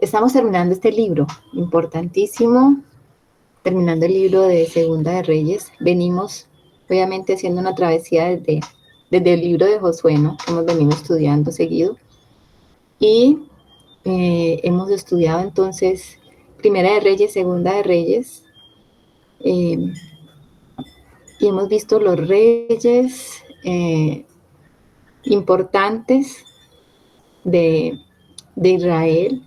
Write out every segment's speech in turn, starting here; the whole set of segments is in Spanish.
Estamos terminando este libro importantísimo, terminando el libro de Segunda de Reyes. Venimos, obviamente, haciendo una travesía desde el libro de Josué, ¿no? Que hemos venido estudiando seguido. Y hemos estudiado entonces Primera de Reyes, Segunda de Reyes. Y hemos visto los reyes importantes de, de Israel.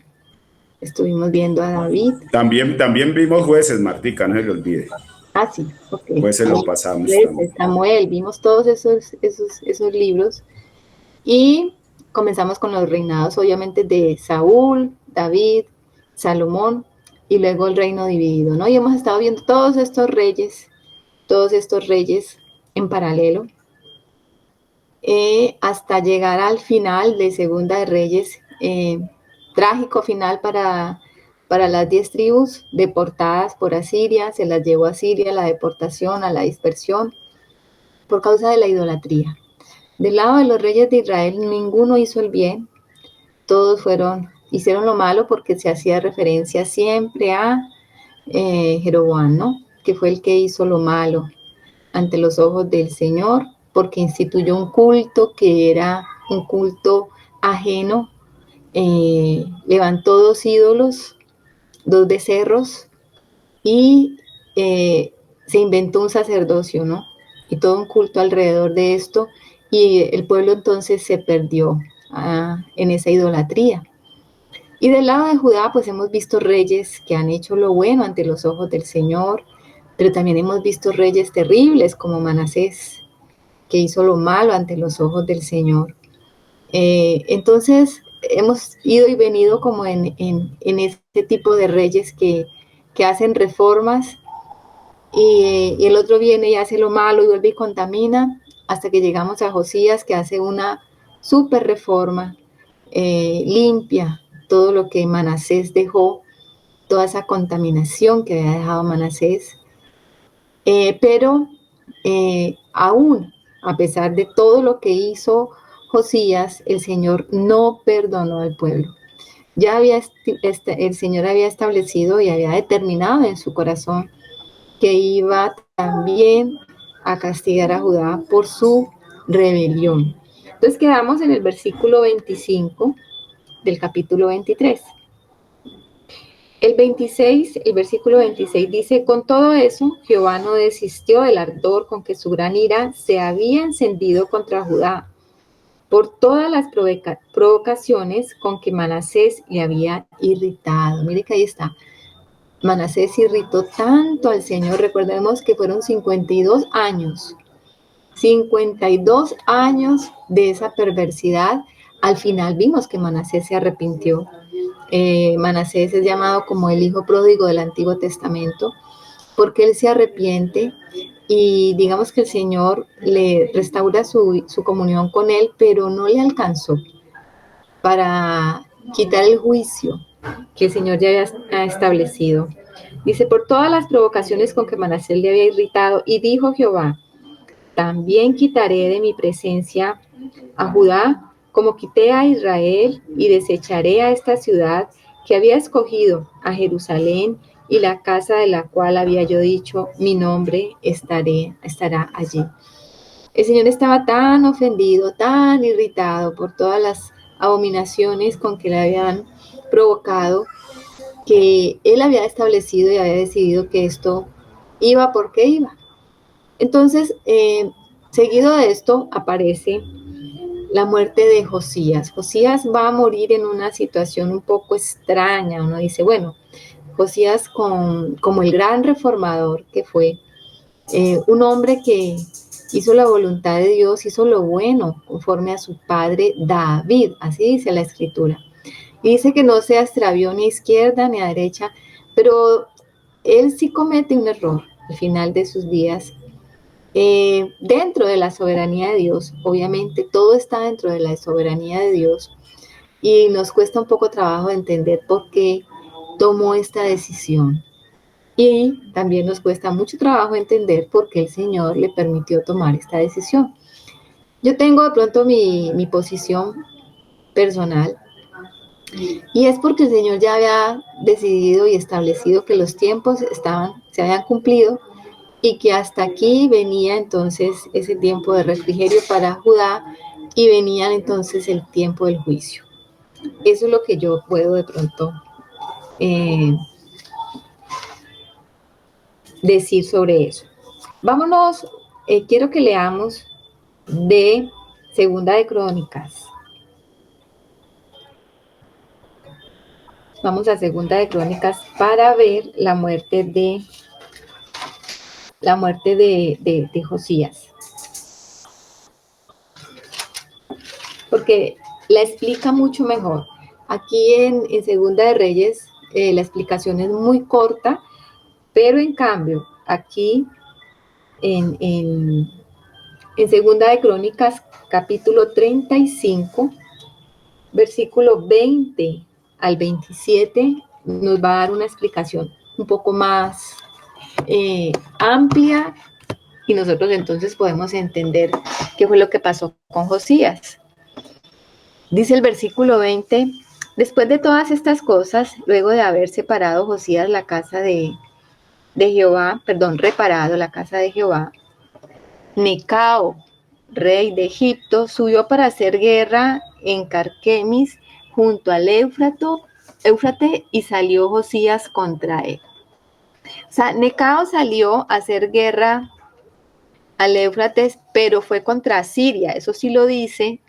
Estuvimos viendo a David. También vimos jueces, Martica, no se le olvide. Ah, sí, ok. Jueces lo pasamos también. Samuel, vimos todos esos libros y comenzamos con los reinados, obviamente, de Saúl, David, Salomón y luego el reino dividido, ¿no? Y hemos estado viendo todos estos reyes en paralelo, hasta llegar al final de Segunda de Reyes, trágico final para las 10 tribus deportadas por Asiria. Se las llevó a Asiria, la deportación, a la dispersión, por causa de la idolatría. Del lado de los reyes de Israel, ninguno hizo el bien, todos hicieron lo malo, porque se hacía referencia siempre a Jeroboam, ¿no? Que fue el que hizo lo malo ante los ojos del Señor, porque instituyó un culto que era un culto ajeno, levantó 2 ídolos, 2 becerros, y se inventó un sacerdocio, ¿no? Y todo un culto alrededor de esto, y el pueblo entonces se perdió en esa idolatría. Y del lado de Judá, pues hemos visto reyes que han hecho lo bueno ante los ojos del Señor, pero también hemos visto reyes terribles como Manasés, que hizo lo malo ante los ojos del Señor. Entonces, hemos ido y venido como en este tipo de reyes que hacen reformas, y el otro viene y hace lo malo y vuelve y contamina, hasta que llegamos a Josías, que hace una súper reforma, limpia todo lo que Manasés dejó, toda esa contaminación que había dejado Manasés. Pero aún, a pesar de todo lo que hizo Josías, el Señor no perdonó al pueblo. Ya el Señor había establecido y había determinado en su corazón que iba también a castigar a Judá por su rebelión. Entonces quedamos en el versículo 25 del capítulo 23. El versículo 26 dice: con todo eso, Jehová no desistió del ardor con que su gran ira se había encendido contra Judá, por todas las provocaciones con que Manasés le había irritado. Mire que ahí está. Manasés irritó tanto al Señor. Recordemos que fueron 52 años. 52 años de esa perversidad. Al final vimos que Manasés se arrepintió. Manasés es llamado como el hijo pródigo del Antiguo Testamento, porque él se arrepiente, y digamos que el Señor le restaura su comunión con él, pero no le alcanzó para quitar el juicio que el Señor ya había establecido. Dice: por todas las provocaciones con que Manasés le había irritado, y dijo Jehová: también quitaré de mi presencia a Judá, como quité a Israel, y desecharé a esta ciudad que había escogido, a Jerusalén, y la casa de la cual había yo dicho: mi nombre estará allí. El Señor estaba tan ofendido, tan irritado por todas las abominaciones con que le habían provocado, que él había establecido y había decidido que esto iba porque iba. Entonces, seguido de esto aparece la muerte de Josías. Josías va a morir en una situación un poco extraña. Uno dice, bueno, Josías, como el gran reformador que fue, un hombre que hizo la voluntad de Dios, hizo lo bueno conforme a su padre David, así dice la escritura. Y dice que no se extravió ni a izquierda ni a derecha, pero él sí comete un error al final de sus días. Dentro de la soberanía de Dios, obviamente todo está dentro de la soberanía de Dios, y nos cuesta un poco trabajo entender por qué tomó esta decisión. Y también nos cuesta mucho trabajo entender por qué el Señor le permitió tomar esta decisión. Yo tengo de pronto mi posición personal y es porque el Señor ya había decidido y establecido que los tiempos se habían cumplido y que hasta aquí venía entonces ese tiempo de refrigerio para Judá y venía entonces el tiempo del juicio. Eso es lo que yo puedo de pronto eh, decir sobre eso. Vámonos, quiero que leamos de Segunda de Crónicas. Vamos a Segunda de Crónicas para ver la muerte de Josías. Porque la explica mucho mejor. Aquí en Segunda de Reyes la explicación es muy corta, pero en cambio aquí en Segunda de Crónicas capítulo 35, versículo 20 al 27, nos va a dar una explicación un poco más amplia y nosotros entonces podemos entender qué fue lo que pasó con Josías. Dice el versículo 20, después de todas estas cosas, luego de haber separado Josías la casa de Jehová, reparado la casa de Jehová, Necao, rey de Egipto, subió para hacer guerra en Carquemis junto al Éufrate y salió Josías contra él. O sea, Necao salió a hacer guerra al Éufrates, pero fue contra Siria, eso sí lo dice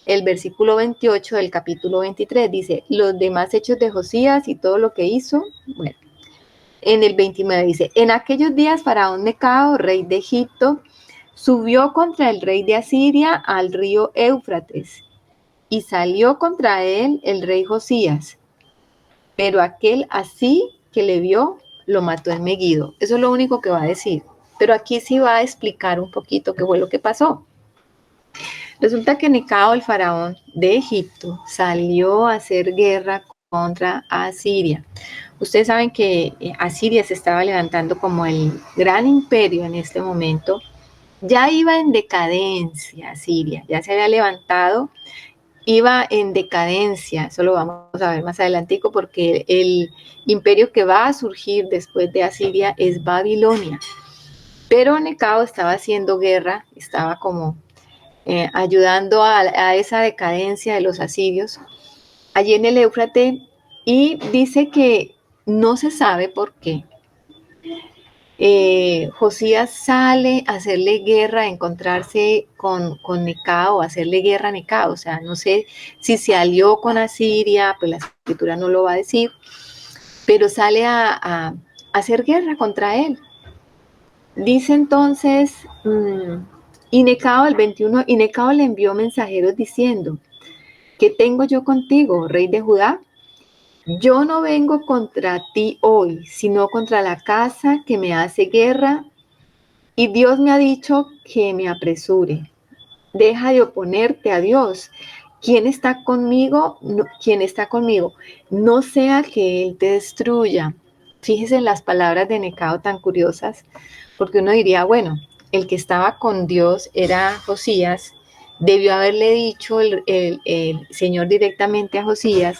el versículo 28 del capítulo 23, dice, los demás hechos de Josías y todo lo que hizo, bueno, en el 29 dice, en aquellos días Faraón Necao, rey de Egipto, subió contra el rey de Asiria al río Éufrates, y salió contra él el rey Josías, pero aquel así que le vio, lo mató en Meguido. Eso es lo único que va a decir, pero aquí sí va a explicar un poquito qué fue lo que pasó. Resulta que Necao, el faraón de Egipto, salió a hacer guerra contra Asiria. Ustedes saben que Asiria se estaba levantando como el gran imperio en este momento. Ya iba en decadencia Asiria, ya se había levantado, iba en decadencia. Eso lo vamos a ver más adelantico porque el imperio que va a surgir después de Asiria es Babilonia. Pero Necao estaba haciendo guerra, estaba como ayudando a esa decadencia de los asirios allí en el Éufrates, y dice que no se sabe por qué. Josías sale a hacerle guerra, a encontrarse con Necao, a hacerle guerra a Necao, o sea, no sé si se alió con Asiria, pues la escritura no lo va a decir, pero sale a hacer guerra contra él. Dice entonces, y Necao, el 21, y Necao le envió mensajeros diciendo, ¿qué tengo yo contigo, rey de Judá? Yo no vengo contra ti hoy, sino contra la casa que me hace guerra, y Dios me ha dicho que me apresure. Deja de oponerte a Dios. ¿Quién está conmigo? No, ¿quién está conmigo? No sea que Él te destruya. Fíjese en las palabras de Necao tan curiosas, porque uno diría, bueno, el que estaba con Dios era Josías, debió haberle dicho el Señor directamente a Josías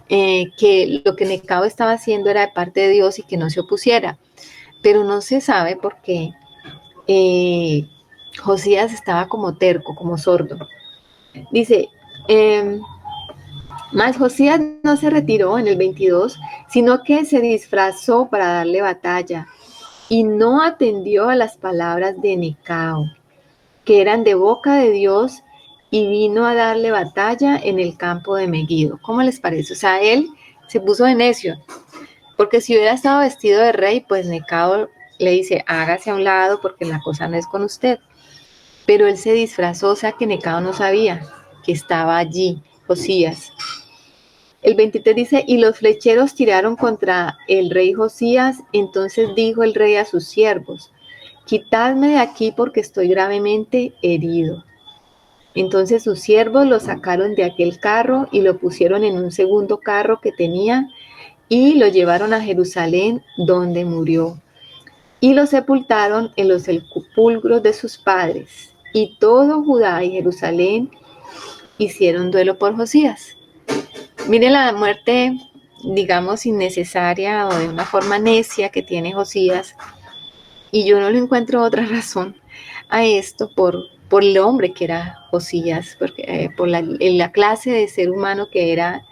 que lo que Necao estaba haciendo era de parte de Dios y que no se opusiera, pero no se sabe por qué Josías estaba como terco, como sordo. Dice, mas Josías no se retiró en el 22, sino que se disfrazó para darle batalla y no atendió a las palabras de Necao, que eran de boca de Dios, y vino a darle batalla en el campo de Meguido. ¿Cómo les parece? O sea, él se puso de necio, porque si hubiera estado vestido de rey, pues Necao le dice, hágase a un lado porque la cosa no es con usted. Pero él se disfrazó, o sea que Necao no sabía que estaba allí Josías. El 23 dice, y los flecheros tiraron contra el rey Josías, entonces dijo el rey a sus siervos, quitadme de aquí porque estoy gravemente herido. Entonces sus siervos lo sacaron de aquel carro y lo pusieron en un segundo carro que tenía y lo llevaron a Jerusalén, donde murió. Y lo sepultaron en los sepulcros de sus padres. y todo Judá y Jerusalén hicieron duelo por Josías. Miren la muerte, digamos, innecesaria o de una forma necia que tiene Josías, y yo no le encuentro otra razón a esto por el hombre que era Josías, porque, por la clase de ser humano que era,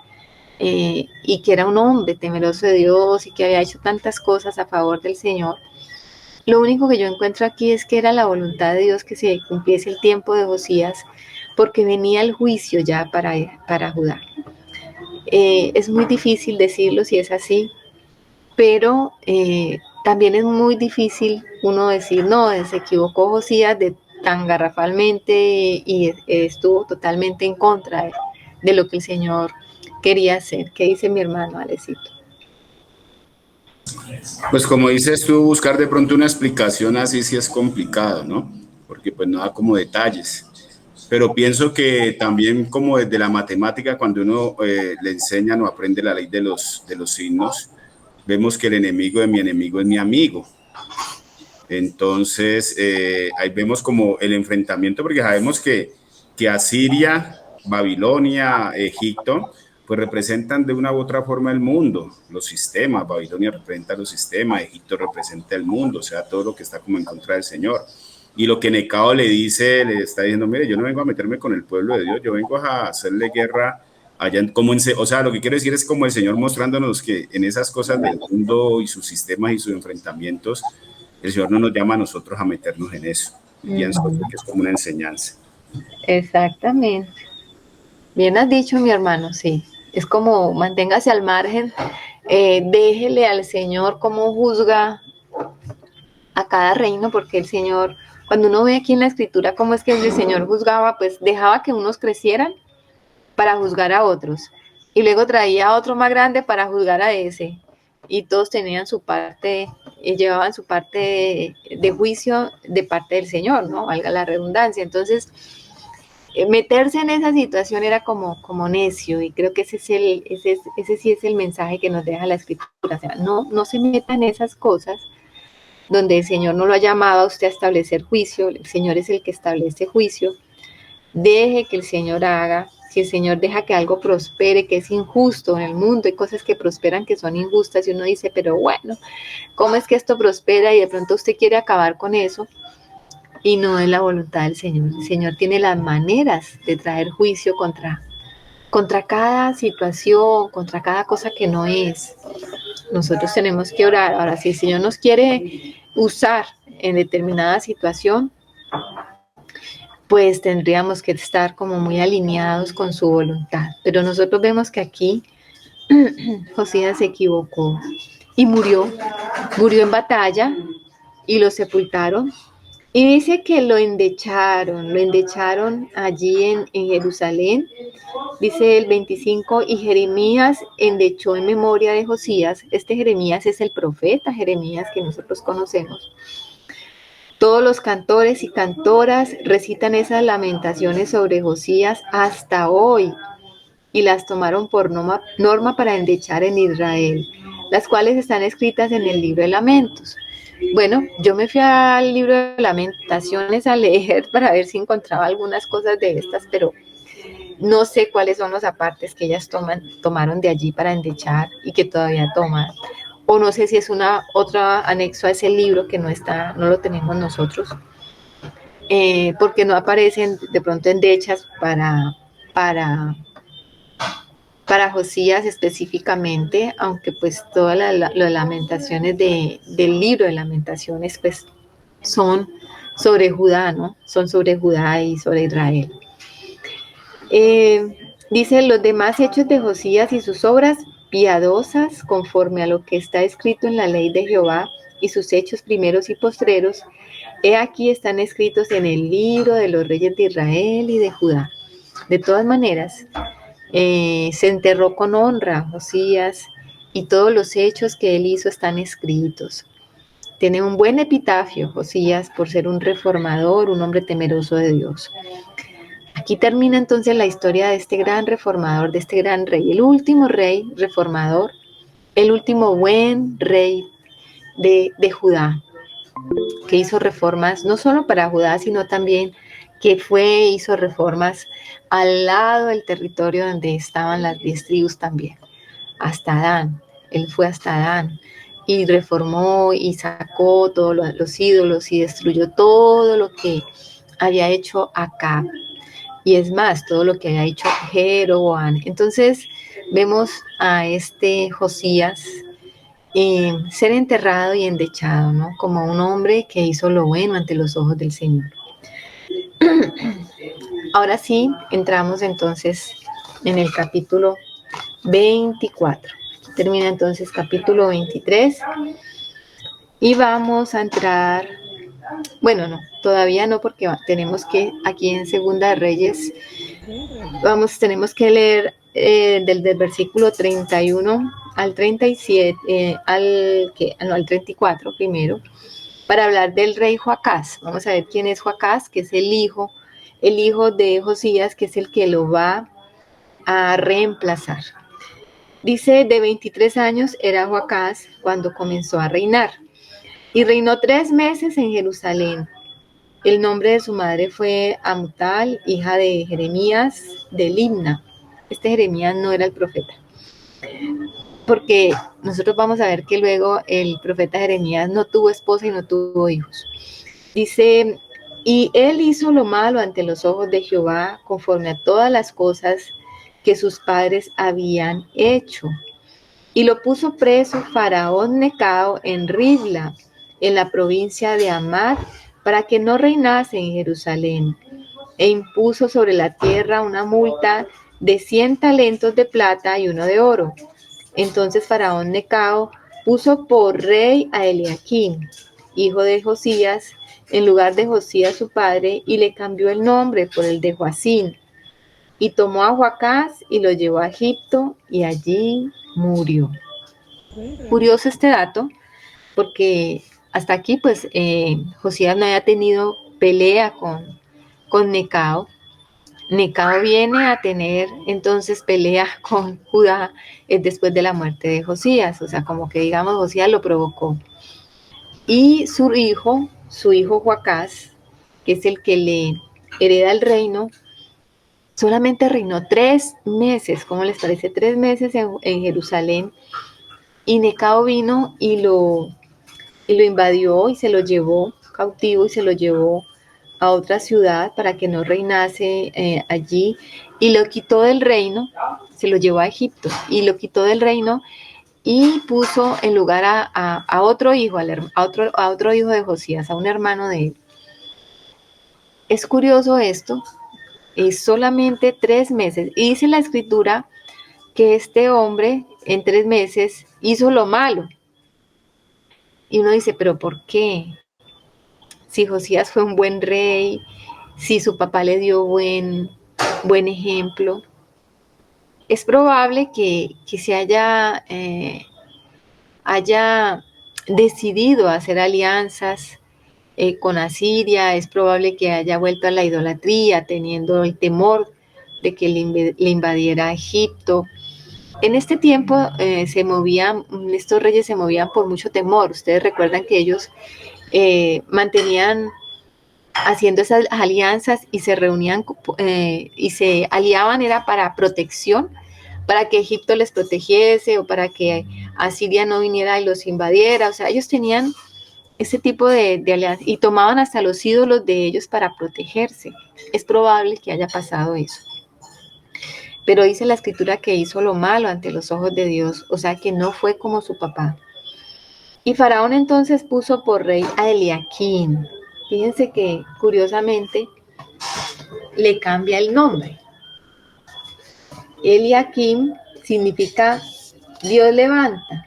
y que era un hombre temeroso de Dios y que había hecho tantas cosas a favor del Señor. Lo único que yo encuentro aquí es que era la voluntad de Dios que se cumpliese el tiempo de Josías, porque venía el juicio ya para Judá. Es muy difícil decirlo si es así, pero también es muy difícil uno decir, no, se equivocó Josías de tan garrafalmente y estuvo totalmente en contra de lo que el Señor quería hacer. ¿Qué dice mi hermano Alecito? Pues como dices tú, buscar de pronto una explicación así sí es complicado, ¿no? Porque pues no da como detalles. Pero pienso que también como desde la matemática, cuando uno le enseñan o aprende la ley de los signos, vemos que el enemigo de mi enemigo es mi amigo. Entonces, ahí vemos como el enfrentamiento, porque sabemos que Asiria, Babilonia, Egipto, pues representan de una u otra forma el mundo, los sistemas. Babilonia representa los sistemas, Egipto representa el mundo, o sea, todo lo que está como en contra del Señor. Y lo que Necao le dice, le está diciendo, mire, yo no vengo a meterme con el pueblo de Dios, yo vengo a hacerle guerra allá, o sea, lo que quiero decir es como el Señor mostrándonos que en esas cosas del mundo y sus sistemas y sus enfrentamientos, el Señor no nos llama a nosotros a meternos en eso. Y pienso que es como una enseñanza. Exactamente. Bien has dicho, mi hermano, sí. Es como manténgase al margen, déjele al Señor cómo juzga a cada reino, porque el Señor, cuando uno ve aquí en la escritura cómo es que el Señor juzgaba, pues dejaba que unos crecieran para juzgar a otros, y luego traía a otro más grande para juzgar a ese, y todos tenían su parte, y llevaban su parte de juicio de parte del Señor, ¿no? Valga la redundancia. Entonces, meterse en esa situación era como necio, y creo que ese sí es el mensaje que nos deja la escritura. O sea, no se metan en esas cosas donde el Señor no lo ha llamado a usted a establecer juicio. El Señor es el que establece juicio. Deje que el Señor haga. Si el Señor deja que algo prospere, que es injusto en el mundo, hay cosas que prosperan que son injustas, y uno dice, pero bueno, ¿cómo es que esto prospera? Y de pronto usted quiere acabar con eso, y no es la voluntad del Señor. El Señor tiene las maneras de traer juicio contra cada situación, contra cada cosa que no es. Nosotros tenemos que orar. Ahora, si el Señor nos quiere usar en determinada situación, pues tendríamos que estar como muy alineados con su voluntad. Pero nosotros vemos que aquí Josías se equivocó y murió en batalla, y lo sepultaron. Y dice que lo endecharon allí en Jerusalén. Dice el 25, y Jeremías endechó en memoria de Josías. Este Jeremías es el profeta Jeremías que nosotros conocemos. Todos los cantores y cantoras recitan esas lamentaciones sobre Josías hasta hoy, y las tomaron por norma para endechar en Israel, las cuales están escritas en el libro de Lamentos. Bueno, yo me fui al libro de Lamentaciones a leer para ver si encontraba algunas cosas de estas, pero no sé cuáles son los apartes que ellas tomaron de allí para endechar y que todavía toman. O no sé si es otra anexo a ese libro que no lo tenemos nosotros, porque no aparecen de pronto endechas para, para Josías específicamente, aunque pues todas las lamentaciones del libro de Lamentaciones pues son sobre Judá, ¿no? Son sobre Judá y sobre Israel. Dice, los demás hechos de Josías y sus obras piadosas, conforme a lo que está escrito en la ley de Jehová, y sus hechos primeros y postreros, he aquí están escritos en el libro de los reyes de Israel y de Judá. De todas maneras, se enterró con honra Josías, y todos los hechos que él hizo están escritos. Tiene un buen epitafio Josías por ser un reformador, un hombre temeroso de Dios. Aquí termina entonces la historia de este gran reformador, de este gran rey, el último rey reformador, el último buen rey de Judá, que hizo reformas no solo para Judá, sino también que hizo reformas al lado del territorio donde estaban las 10 tribus también, hasta Dan. Él fue hasta Dan y reformó y sacó todos los ídolos y destruyó todo lo que había hecho Acab. Y es más, todo lo que había hecho Jeroboam. Entonces vemos a este Josías ser enterrado y endechado, ¿no? Como un hombre que hizo lo bueno ante los ojos del Señor. Ahora sí, entramos entonces en el capítulo 24. Termina entonces capítulo 23 y vamos a entrar, bueno, no, todavía no, porque tenemos que aquí en Segunda de Reyes, tenemos que leer del versículo 31 al 37, al 34 primero, para hablar del rey Joacás. Vamos a ver quién es Joacás, que es el hijo de Josías, que es el que lo va a reemplazar. Dice, de 23 años era Joacás cuando comenzó a reinar, y reinó 3 meses en Jerusalén. El nombre de su madre fue Amutal, hija de Jeremías de Libna. Este Jeremías no era el profeta, porque nosotros vamos a ver que luego el profeta Jeremías no tuvo esposa y no tuvo hijos. Dice, y él hizo lo malo ante los ojos de Jehová, conforme a todas las cosas que sus padres habían hecho. Y lo puso preso Faraón Necao en Ribla, en la provincia de Amad, para que no reinase en Jerusalén. E impuso sobre la tierra una multa de 100 talentos de plata y 1 de oro. Entonces Faraón Necao puso por rey a Eliaquim, hijo de Josías, en lugar de Josías su padre, y le cambió el nombre por el de Joacín. Y tomó a Joacás y lo llevó a Egipto, y allí murió. Curioso este dato, porque hasta aquí pues Josías no había tenido pelea con Necao. Necao viene a tener entonces pelea con Judá después de la muerte de Josías, o sea, como que digamos Josías lo provocó. Y su hijo Joacás, que es el que le hereda el reino, solamente reinó 3 meses, ¿cómo les parece? 3 meses en Jerusalén, y Necao vino y lo invadió y se lo llevó cautivo y se lo llevó a otra ciudad para que no reinase allí, y lo quitó del reino, se lo llevó a Egipto y lo quitó del reino y puso en lugar a otro hijo, a otro hijo de Josías, a un hermano de él. Es curioso esto, es solamente 3 meses, y dice la escritura que este hombre en 3 meses hizo lo malo. Y uno dice, ¿pero por qué? Si Josías fue un buen rey, si su papá le dio buen ejemplo, es probable que se haya decidido hacer alianzas con Asiria, es probable que haya vuelto a la idolatría, teniendo el temor de que le invadiera Egipto. En este tiempo estos reyes se movían por mucho temor. Ustedes recuerdan que ellos mantenían haciendo esas alianzas y se reunían y se aliaban, era para protección, para que Egipto les protegiese o para que Asiria no viniera y los invadiera. O sea, ellos tenían ese tipo de alianzas y tomaban hasta los ídolos de ellos para protegerse. Es probable que haya pasado eso. Pero dice la escritura que hizo lo malo ante los ojos de Dios, o sea que no fue como su papá. Y Faraón entonces puso por rey a Eliaquim. Fíjense que curiosamente le cambia el nombre. Eliaquim significa Dios levanta,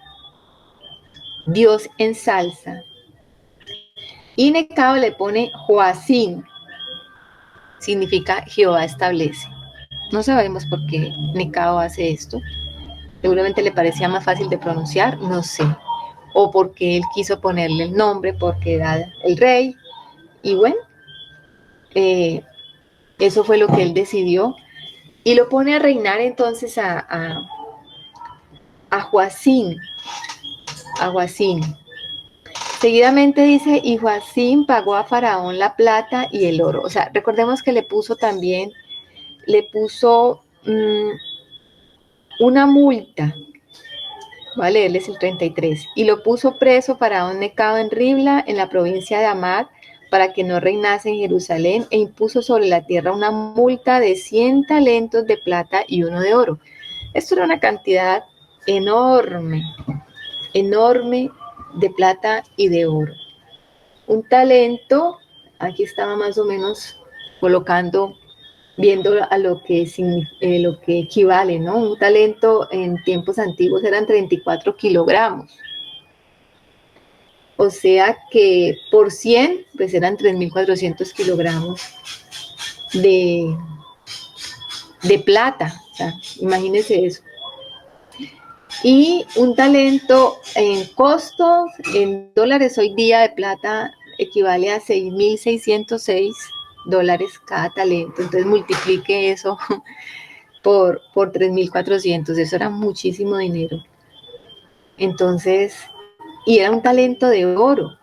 Dios ensalza. Y Necao le pone Joacín, significa Jehová establece. No sabemos por qué Necao hace esto. Seguramente le parecía más fácil de pronunciar, no sé. O porque él quiso ponerle el nombre, porque era el rey. Y bueno, eso fue lo que él decidió. Y lo pone a reinar entonces a Joacín. A Joacín. Seguidamente dice, y Joacim pagó a Faraón la plata y el oro. O sea, recordemos que le puso una multa. Vale, él es el 33. Y lo puso preso Faraón Necao en Ribla, en la provincia de Amad, para que no reinase en Jerusalén, e impuso sobre la tierra una multa de 100 talentos de plata y uno de oro. Esto era una cantidad enorme, enorme de plata y de oro. Un talento, aquí estaba más o menos colocando, viendo a lo que equivale, ¿no? Un talento en tiempos antiguos eran 34 kilogramos. O sea que por 100, pues eran 3.400 kilogramos de, de plata. O sea, imagínense eso. Y un talento en costos, en dólares hoy día de plata, equivale a 6.606 dólares cada talento. Entonces multiplique eso por 3.400. Eso era muchísimo dinero. Entonces, y era un talento de oro.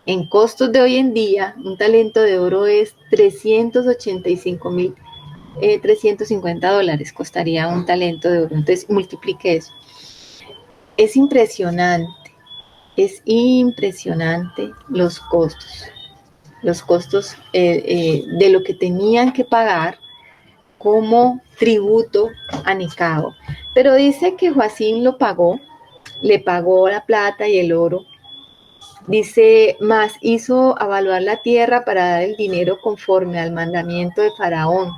En costos de hoy en día, un talento de oro es 385.350 dólares. Costaría un talento de oro. Entonces multiplique eso. Es impresionante los costos de lo que tenían que pagar como tributo a Necao. Pero dice que Joacim lo pagó, le pagó la plata y el oro. Dice, más hizo avaluar la tierra para dar el dinero conforme al mandamiento de Faraón,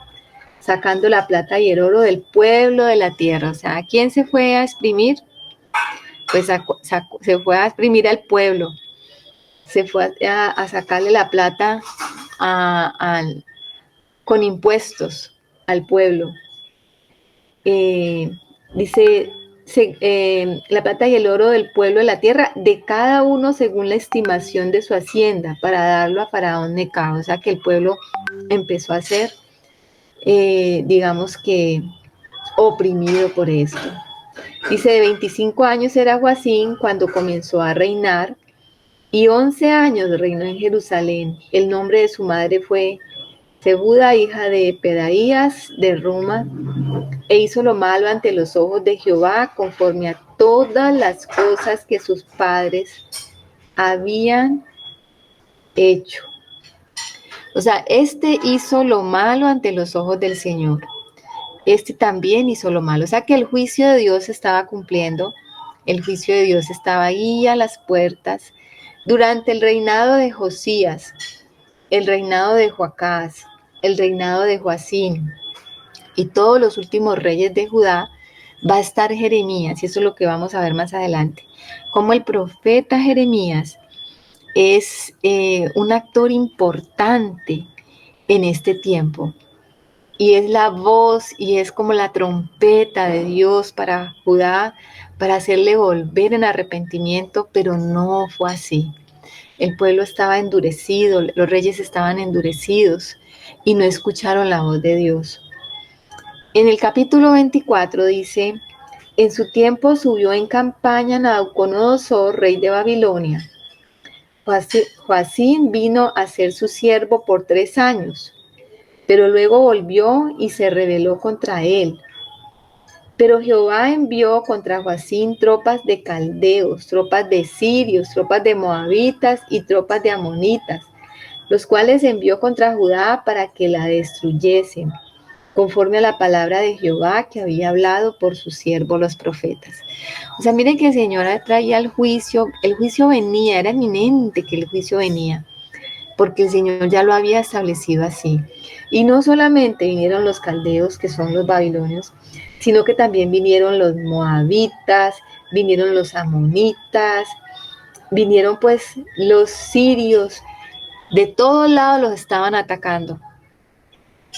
sacando la plata y el oro del pueblo de la tierra. O sea, ¿a quién se fue a exprimir? Pues se fue a exprimir al pueblo, se fue a sacarle la plata con impuestos al pueblo. Dice, la plata y el oro del pueblo de la tierra, de cada uno según la estimación de su hacienda, para darlo a Faraón Necao. O sea que el pueblo empezó a ser, digamos que, oprimido por esto. Dice, de 25 años era Joacim cuando comenzó a reinar, y 11 años reinó en Jerusalén. El nombre de su madre fue Zebuda, hija de Pedaías de Ruma, e hizo lo malo ante los ojos de Jehová, conforme a todas las cosas que sus padres habían hecho. O sea, este hizo lo malo ante los ojos del Señor. Este también hizo lo malo. O sea que el juicio de Dios se estaba cumpliendo. El juicio de Dios estaba ahí a las puertas. Durante el reinado de Josías, el reinado de Joacás, el reinado de Joacim y todos los últimos reyes de Judá, va a estar Jeremías, y eso es lo que vamos a ver más adelante. Como el profeta Jeremías es un actor importante en este tiempo. Y es la voz y es como la trompeta de Dios para Judá, para hacerle volver en arrepentimiento, pero no fue así. El pueblo estaba endurecido, los reyes estaban endurecidos y no escucharon la voz de Dios. En el capítulo 24 dice, en su tiempo subió en campaña Nabucodonosor, rey de Babilonia. Joacim vino a ser su siervo por 3 años. Pero luego volvió y se rebeló contra él. Pero Jehová envió contra Joacim tropas de caldeos, tropas de sirios, tropas de moabitas y tropas de amonitas, los cuales envió contra Judá para que la destruyesen, conforme a la palabra de Jehová que había hablado por sus siervos los profetas. O sea, miren que el Señor traía el juicio venía, era eminente que el juicio venía, porque el Señor ya lo había establecido así. Y no solamente vinieron los caldeos, que son los babilonios, sino que también vinieron los moabitas, vinieron los amonitas, vinieron pues los sirios, de todos lados los estaban atacando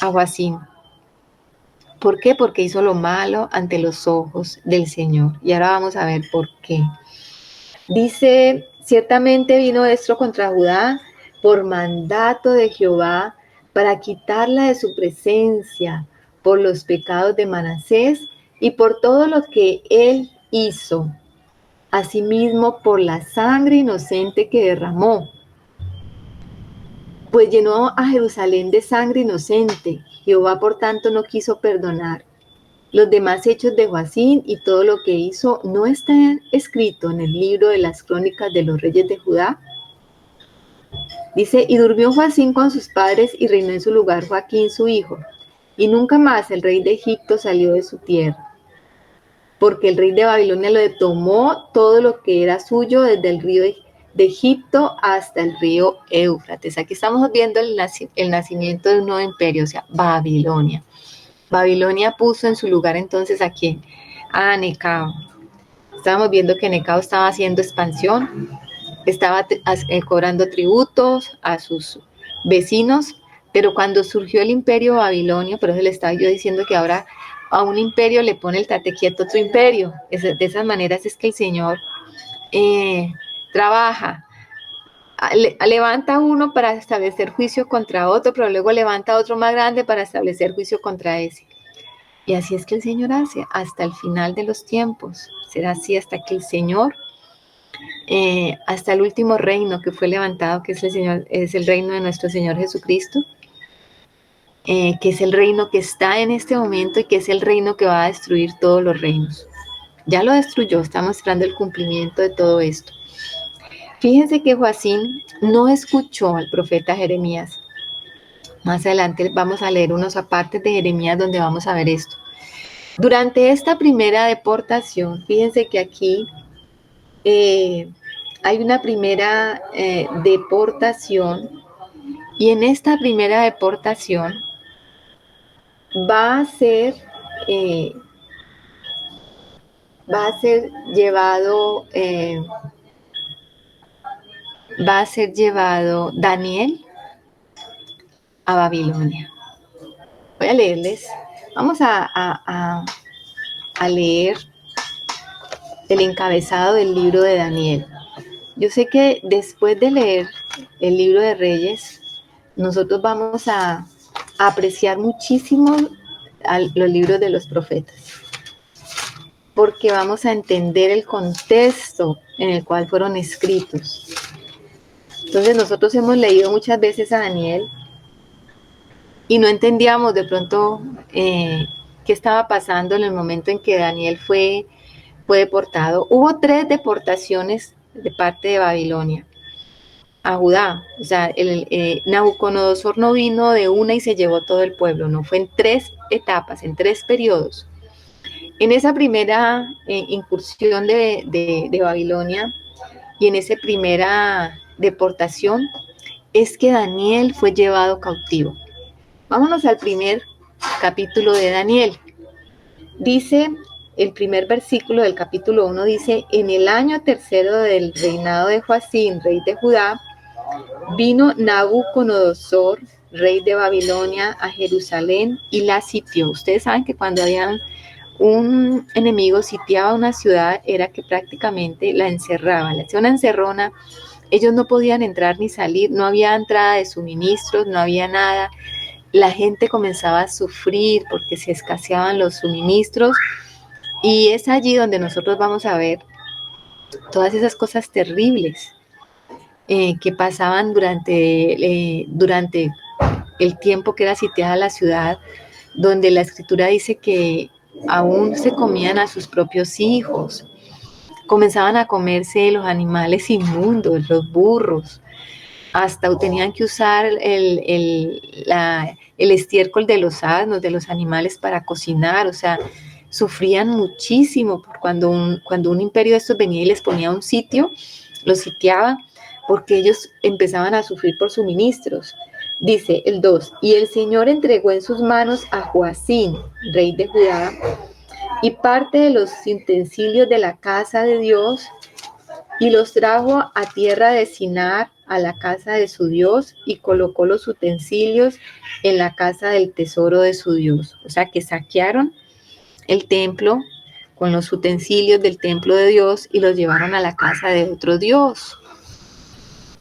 a Joacim. ¿Por qué? Porque hizo lo malo ante los ojos del Señor. Y ahora vamos a ver por qué. Dice, ciertamente vino esto contra Judá por mandato de Jehová, para quitarla de su presencia, por los pecados de Manasés y por todo lo que él hizo. asimismo por la sangre inocente que derramó, pues llenó a Jerusalén de sangre inocente. Jehová por tanto no quiso perdonar. Los demás hechos de Joacim y todo lo que hizo no está escrito en el libro de las crónicas de los reyes de Judá. Dice, y durmió Joacim con sus padres y reinó en su lugar Joaquín su hijo. Y nunca más el rey de Egipto salió de su tierra, porque el rey de Babilonia le tomó todo lo que era suyo desde el río de Egipto hasta el río Éufrates. Aquí estamos viendo el nacimiento de un nuevo imperio, o sea, Babilonia. Babilonia puso en su lugar entonces ¿a quién? A Necao. Estábamos viendo que Necao estaba haciendo expansión, estaba cobrando tributos a sus vecinos, pero cuando surgió el imperio babilonio, por eso le estaba yo diciendo que ahora a un imperio le pone el tate quieto otro imperio. De esas maneras es que el Señor trabaja. Levanta uno para establecer juicio contra otro, pero luego levanta otro más grande para establecer juicio contra ese. Y así es que el Señor hace hasta el final de los tiempos. Será así hasta que el Señor, hasta el último reino que fue levantado, que es el Señor, es el reino de nuestro Señor Jesucristo, que es el reino que está en este momento y que es el reino que va a destruir todos los reinos. Ya lo destruyó, estamos esperando el cumplimiento de todo esto. Fíjense que Joacim no escuchó al profeta Jeremías. Más adelante vamos a leer unos apartes de Jeremías donde vamos a ver esto. Durante esta primera deportación, fíjense que aquí hay una primera deportación, y en esta primera deportación va a ser llevado Daniel a Babilonia. Voy a leerles, vamos a leer el encabezado del libro de Daniel. Yo sé que después de leer el libro de Reyes, nosotros vamos a apreciar muchísimo los libros de los profetas, porque vamos a entender el contexto en el cual fueron escritos. Entonces nosotros hemos leído muchas veces a Daniel y no entendíamos de pronto qué estaba pasando en el momento en que Daniel fue deportado. Hubo 3 deportaciones de parte de Babilonia a Judá. O sea, Nabucodonosor no vino de una y se llevó todo el pueblo, no, fue en 3 etapas, en 3 periodos. En esa primera incursión de Babilonia y en esa primera deportación es que Daniel fue llevado cautivo. Vámonos al primer capítulo de Daniel. Dice, el primer versículo del capítulo 1 dice, en el año tercero del reinado de Joacim, rey de Judá, vino Nabucodonosor, rey de Babilonia, a Jerusalén y la sitió. Ustedes saben que cuando había un enemigo sitiaba una ciudad, era que prácticamente la encerraba, le hacía una encerrona, ellos no podían entrar ni salir, no había entrada de suministros, no había nada. La gente comenzaba a sufrir porque se escaseaban los suministros, y es allí donde nosotros vamos a ver todas esas cosas terribles que pasaban durante el tiempo que era sitiada la ciudad, donde la escritura dice que aún se comían a sus propios hijos, comenzaban a comerse los animales inmundos, los burros, hasta tenían que usar el estiércol de los asnos, de los animales para cocinar. O sea, sufrían muchísimo cuando un imperio de estos venía y les ponía un sitio, los sitiaba, porque ellos empezaban a sufrir por suministros. Dice el 2, y el Señor entregó en sus manos a Joacim, rey de Judá, y parte de los utensilios de la casa de Dios, y los trajo a tierra de Sinar, a la casa de su Dios, y colocó los utensilios en la casa del tesoro de su Dios. O sea que saquearon el templo con los utensilios del templo de Dios y los llevaron a la casa de otro Dios.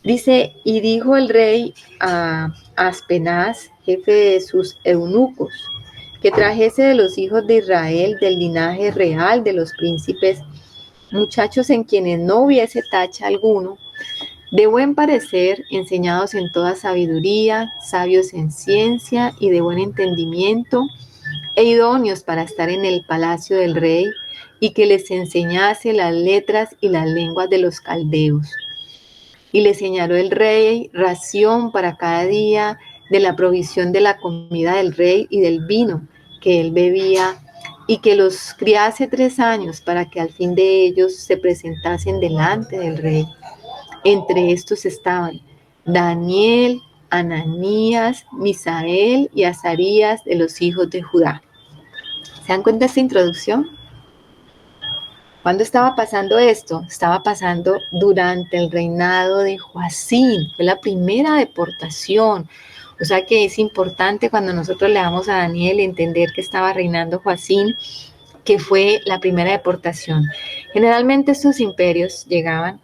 Dice, y dijo el rey a Aspenaz, jefe de sus eunucos, que trajese de los hijos de Israel, del linaje real de los príncipes muchachos en quienes no hubiese tacha alguno, de buen parecer, enseñados en toda sabiduría, sabios en ciencia y de buen entendimiento, e idóneos para estar en el palacio del rey, y que les enseñase las letras y las lenguas de los caldeos. Y le señaló el rey ración para cada día de la provisión de la comida del rey y del vino que él bebía, y que los criase 3 años para que al fin de ellos se presentasen delante del rey. Entre estos estaban Daniel, Ananías, Misael y Azarías de los hijos de Judá. ¿Se dan cuenta de esta introducción? ¿Cuándo estaba pasando esto? Estaba pasando durante el reinado de Joacim. Fue la primera deportación. O sea que es importante cuando nosotros leamos a Daniel entender que estaba reinando Joacim, que fue la primera deportación. Generalmente estos imperios llegaban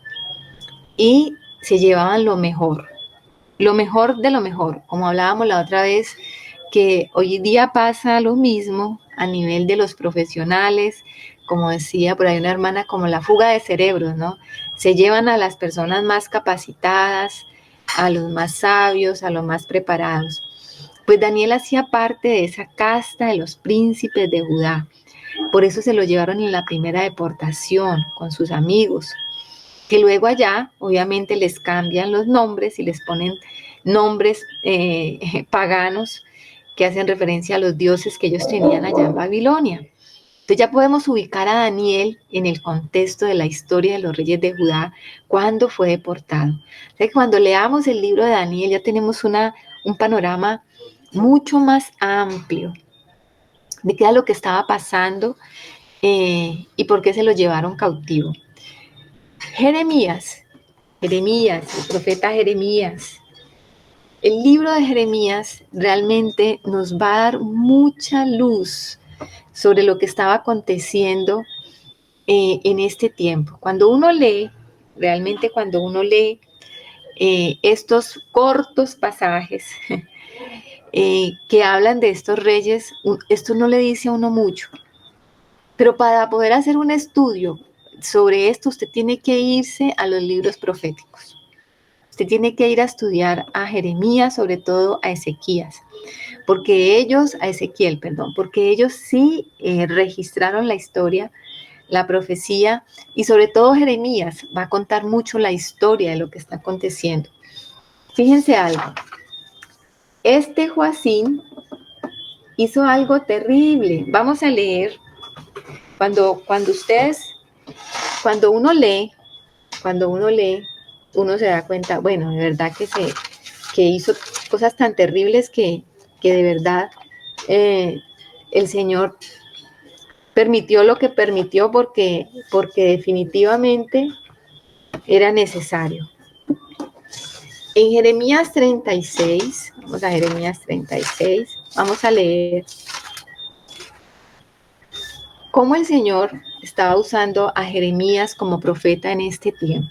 y se llevaban lo mejor de lo mejor, como hablábamos la otra vez, que hoy día pasa lo mismo a nivel de los profesionales, como decía por ahí una hermana, como la fuga de cerebros, ¿no? Se llevan a las personas más capacitadas, a los más sabios, a los más preparados. Pues Daniel hacía parte de esa casta de los príncipes de Judá. Por eso se lo llevaron en la primera deportación con sus amigos, que luego allá obviamente les cambian los nombres y les ponen nombres paganos que hacen referencia a los dioses que ellos tenían allá en Babilonia. Entonces ya podemos ubicar a Daniel en el contexto de la historia de los reyes de Judá cuando fue deportado. O sea que cuando leamos el libro de Daniel ya tenemos un panorama mucho más amplio de qué era lo que estaba pasando y por qué se lo llevaron cautivo. Jeremías, el profeta Jeremías. El libro de Jeremías realmente nos va a dar mucha luz sobre lo que estaba aconteciendo en este tiempo. Cuando uno lee, realmente cuando uno lee estos cortos pasajes que hablan de estos reyes, esto no le dice a uno mucho, pero para poder hacer un estudio sobre esto, usted tiene que irse a los libros proféticos. Usted tiene que ir a estudiar a Jeremías, sobre todo a Ezequiel, porque ellos sí registraron la historia, la profecía, y sobre todo Jeremías va a contar mucho la historia de lo que está aconteciendo. Fíjense algo, este Joacim hizo algo terrible. Vamos a leer, cuando uno lee, uno se da cuenta, bueno, de verdad que hizo cosas tan terribles que de verdad el Señor permitió lo que permitió porque definitivamente era necesario. En Jeremías 36, vamos a Jeremías 36, vamos a leer cómo el Señor estaba usando a Jeremías como profeta en este tiempo.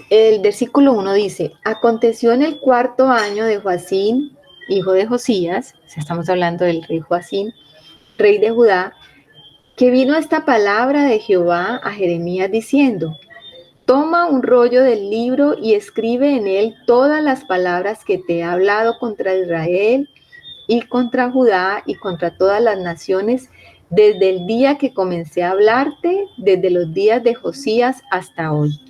El versículo 1 dice, aconteció en el 4º año de Joacim, hijo de Josías, o sea, estamos hablando del rey Joacim, rey de Judá, que vino esta palabra de Jehová a Jeremías diciendo, toma un rollo del libro y escribe en él todas las palabras que te he hablado contra Israel y contra Judá y contra todas las naciones, desde el día que comencé a hablarte, desde los días de Josías hasta hoy.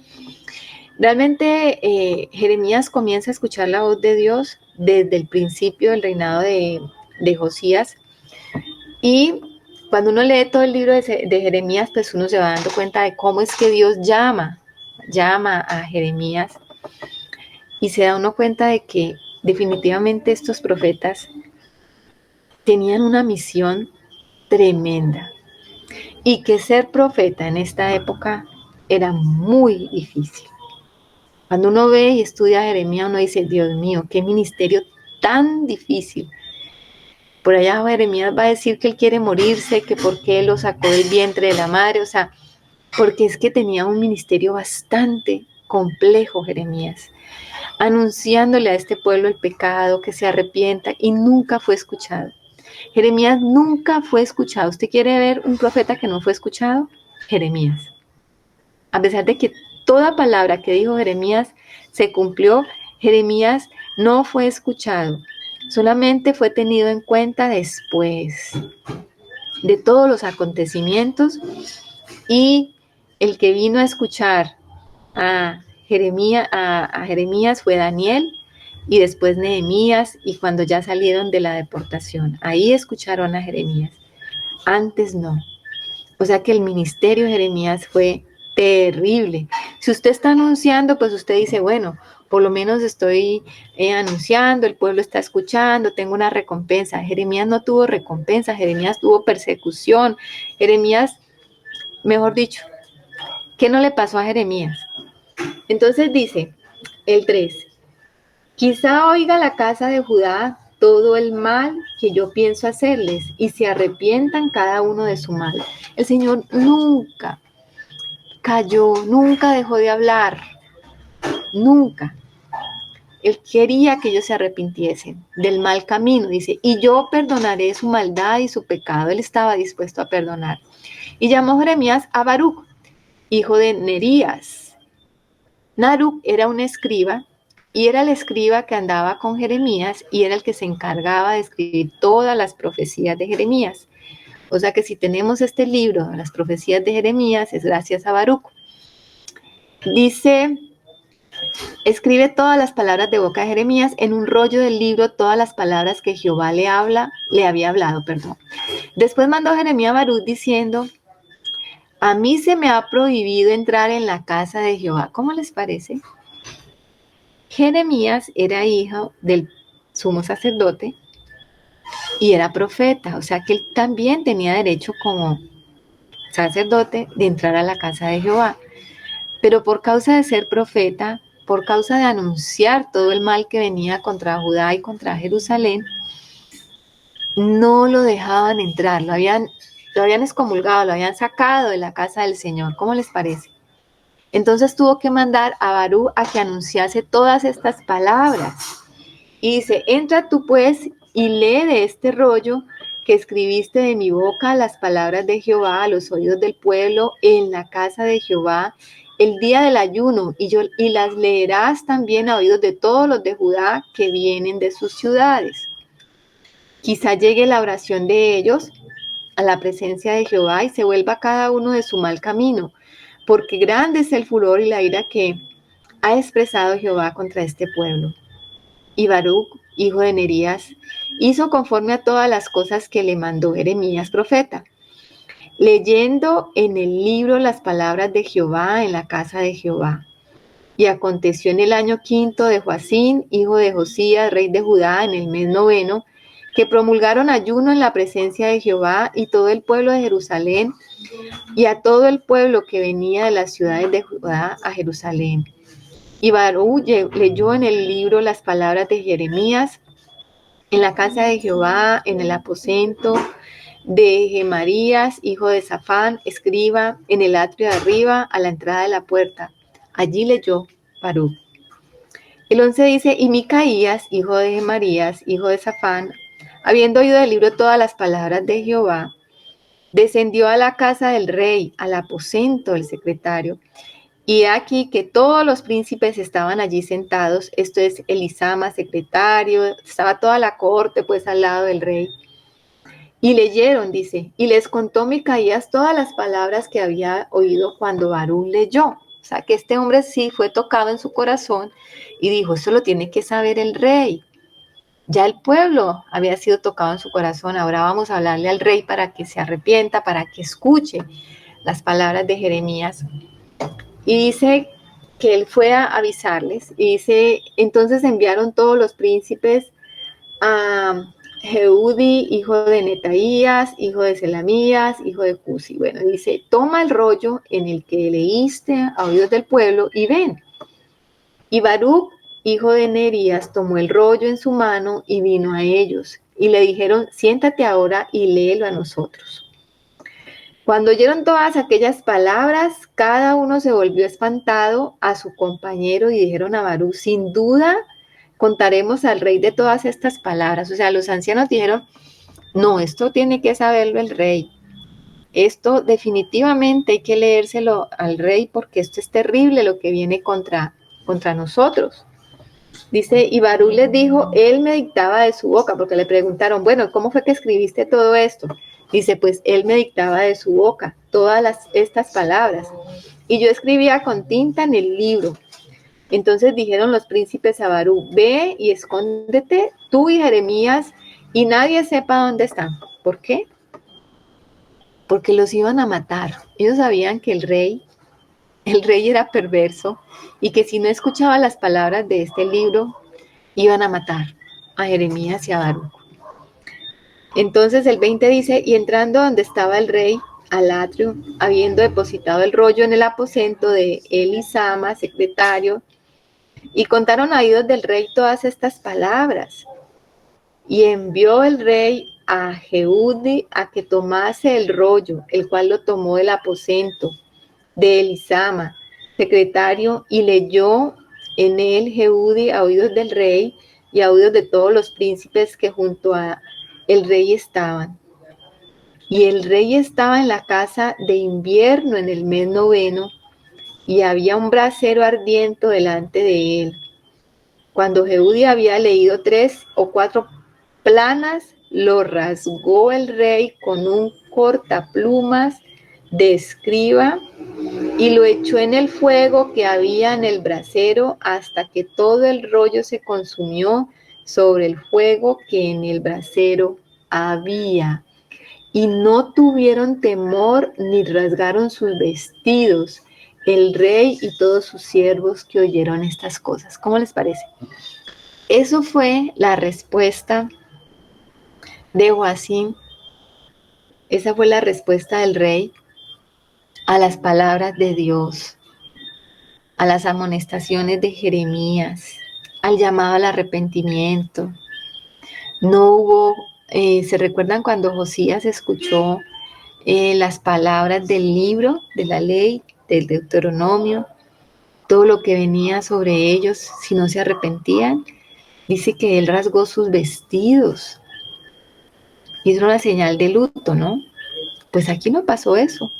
Realmente Jeremías comienza a escuchar la voz de Dios desde el principio del reinado de Josías, y cuando uno lee todo el libro de Jeremías, pues uno se va dando cuenta de cómo es que Dios llama a Jeremías, y se da uno cuenta de que definitivamente estos profetas tenían una misión tremenda y que ser profeta en esta época era muy difícil. Cuando uno ve y estudia a Jeremías, uno dice, Dios mío, qué ministerio tan difícil. Por allá Jeremías va a decir que él quiere morirse, que por qué lo sacó del vientre de la madre, o sea, porque es que tenía un ministerio bastante complejo Jeremías, anunciándole a este pueblo el pecado, que se arrepienta, y nunca fue escuchado. Jeremías nunca fue escuchado. ¿Usted quiere ver un profeta que no fue escuchado? Jeremías. A pesar de que toda palabra que dijo Jeremías se cumplió, Jeremías no fue escuchado. Solamente fue tenido en cuenta después de todos los acontecimientos, y el que vino a escuchar a Jeremías fue Daniel y después Nehemías, y cuando ya salieron de la deportación, ahí escucharon a Jeremías. Antes no. O sea que el ministerio de Jeremías fue terrible. Si usted está anunciando, pues usted dice, bueno, por lo menos estoy anunciando, el pueblo está escuchando, tengo una recompensa. Jeremías no tuvo recompensa, Jeremías tuvo persecución. Jeremías, mejor dicho, ¿qué no le pasó a Jeremías? Entonces dice el 3, quizá oiga la casa de Judá todo el mal que yo pienso hacerles y se arrepientan cada uno de su mal. El Señor nunca cayó, nunca dejó de hablar, nunca. Él quería que ellos se arrepintiesen del mal camino, dice, y yo perdonaré su maldad y su pecado. Él estaba dispuesto a perdonar. Y llamó Jeremías a Baruc, hijo de Nerías. Baruc era un escriba, y era el escriba que andaba con Jeremías, y era el que se encargaba de escribir todas las profecías de Jeremías. O sea que si tenemos este libro, las profecías de Jeremías, es gracias a Baruc. Dice, escribe todas las palabras de boca de Jeremías en un rollo del libro, todas las palabras que Jehová le había hablado. Después mandó Jeremías a Baruc diciendo, a mí se me ha prohibido entrar en la casa de Jehová. ¿Cómo les parece? Jeremías era hijo del sumo sacerdote y era profeta, o sea que él también tenía derecho como sacerdote de entrar a la casa de Jehová. Pero por causa de ser profeta, por causa de anunciar todo el mal que venía contra Judá y contra Jerusalén, no lo dejaban entrar, lo habían excomulgado, lo habían sacado de la casa del Señor. ¿Cómo les parece? Entonces tuvo que mandar a Baruc a que anunciase todas estas palabras. Y dice, entra tú pues y lee de este rollo que escribiste de mi boca las palabras de Jehová a los oídos del pueblo en la casa de Jehová el día del ayuno, y las leerás también a oídos de todos los de Judá que vienen de sus ciudades. Quizá llegue la oración de ellos a la presencia de Jehová y se vuelva cada uno de su mal camino, porque grande es el furor y la ira que ha expresado Jehová contra este pueblo. Y Baruc, hijo de Nerías, hizo conforme a todas las cosas que le mandó Jeremías profeta, leyendo en el libro las palabras de Jehová en la casa de Jehová. Y aconteció en el año 5 de Joacín, hijo de Josías, rey de Judá, en el mes 9, que promulgaron ayuno en la presencia de Jehová, y todo el pueblo de Jerusalén, y a todo el pueblo que venía de las ciudades de Judá a Jerusalén. Y Baruc leyó en el libro las palabras de Jeremías en la casa de Jehová, en el aposento de Gemarías, hijo de Safán, escriba, en el atrio de arriba, a la entrada de la puerta. Allí leyó Baruc. El 11 dice, y Micaías, hijo de Gemarías, hijo de Safán, habiendo oído del libro todas las palabras de Jehová, descendió a la casa del rey, al aposento del secretario, y aquí que todos los príncipes estaban allí sentados, esto es Elisama, secretario, estaba toda la corte pues al lado del rey. Y leyeron, dice, y les contó Micaías todas las palabras que había oído cuando Baruc leyó. O sea que este hombre sí fue tocado en su corazón y dijo, eso lo tiene que saber el rey. Ya el pueblo había sido tocado en su corazón, ahora vamos a hablarle al rey para que se arrepienta, para que escuche las palabras de Jeremías. Y dice que él fue a avisarles, y dice, entonces enviaron todos los príncipes a Jehudi, hijo de Netaías, hijo de Selamías, hijo de Cusi. Bueno, dice, toma el rollo en el que leíste a oídos del pueblo y ven. Y Baruc, hijo de Nerías, tomó el rollo en su mano y vino a ellos. Y le dijeron, siéntate ahora y léelo a nosotros. Cuando oyeron todas aquellas palabras, cada uno se volvió espantado a su compañero y dijeron a Baruc, sin duda contaremos al rey de todas estas palabras. O sea, los ancianos dijeron, no, esto tiene que saberlo el rey. Esto definitivamente hay que leérselo al rey porque esto es terrible lo que viene contra nosotros. Dice, y Barú les dijo, él me dictaba de su boca, porque le preguntaron, bueno, ¿cómo fue que escribiste todo esto? Dice, pues él me dictaba de su boca todas estas palabras. Y yo escribía con tinta en el libro. Entonces dijeron los príncipes a Barú, ve y escóndete tú y Jeremías y nadie sepa dónde están. ¿Por qué? Porque los iban a matar. Ellos sabían que el rey era perverso y que si no escuchaba las palabras de este libro, iban a matar a Jeremías y a Baruch. Entonces el 20 dice, y entrando donde estaba el rey, al atrio, habiendo depositado el rollo en el aposento de Elisama, secretario, y contaron a oídos del rey todas estas palabras. Y envió el rey a Jehudi a que tomase el rollo, el cual lo tomó del aposento de Elisama, secretario, y leyó en él Jehudi a oídos del rey y a oídos de todos los príncipes que junto a el rey estaban. Y el rey estaba en la casa de invierno en el mes noveno, y había un brasero ardiente delante de él. Cuando Jehudi había leído 3 o 4 planas, lo rasgó el rey con un cortaplumas de escriba y lo echó en el fuego que había en el brasero hasta que todo el rollo se consumió sobre el fuego que en el brasero había. Y no tuvieron temor ni rasgaron sus vestidos, el rey y todos sus siervos que oyeron estas cosas. ¿Cómo les parece? Eso fue la respuesta de Joacim. Esa fue la respuesta del rey a las palabras de Dios, a las amonestaciones de Jeremías, al llamado al arrepentimiento. No hubo, ¿se recuerdan cuando Josías escuchó las palabras del libro, de la ley, del Deuteronomio, todo lo que venía sobre ellos si no se arrepentían? Dice que él rasgó sus vestidos. Hizo una señal de luto, ¿no? Pues aquí no pasó eso.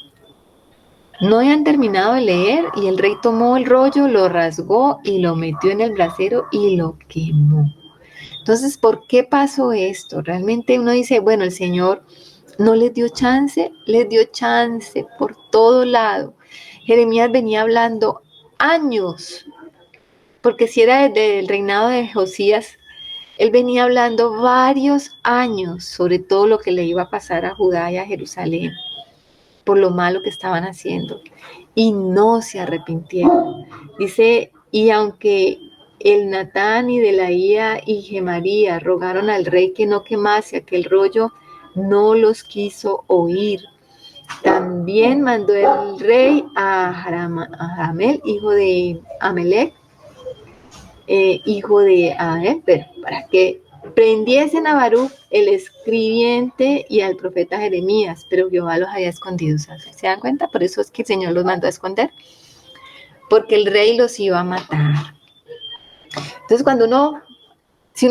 No habían terminado de leer y el rey tomó el rollo, lo rasgó y lo metió en el brasero y lo quemó. Entonces, ¿por qué pasó esto? Realmente uno dice, bueno, el Señor no les dio chance por todo lado. Jeremías venía hablando años, porque si era desde el reinado de Josías, él venía hablando varios años sobre todo lo que le iba a pasar a Judá y a Jerusalén, por lo malo que estaban haciendo, y no se arrepintieron. Dice, y aunque el Natán y Delaía y Gemaría rogaron al rey que no quemase aquel rollo, no los quiso oír. También mandó el rey a Jaramel, hijo de Amelec, hijo de Ael, para que prendiesen a Baruch, el escribiente, y al profeta Jeremías, pero Jehová los había escondido. ¿Se dan cuenta? Por eso es que el Señor los mandó a esconder, porque el rey los iba a matar. Entonces, si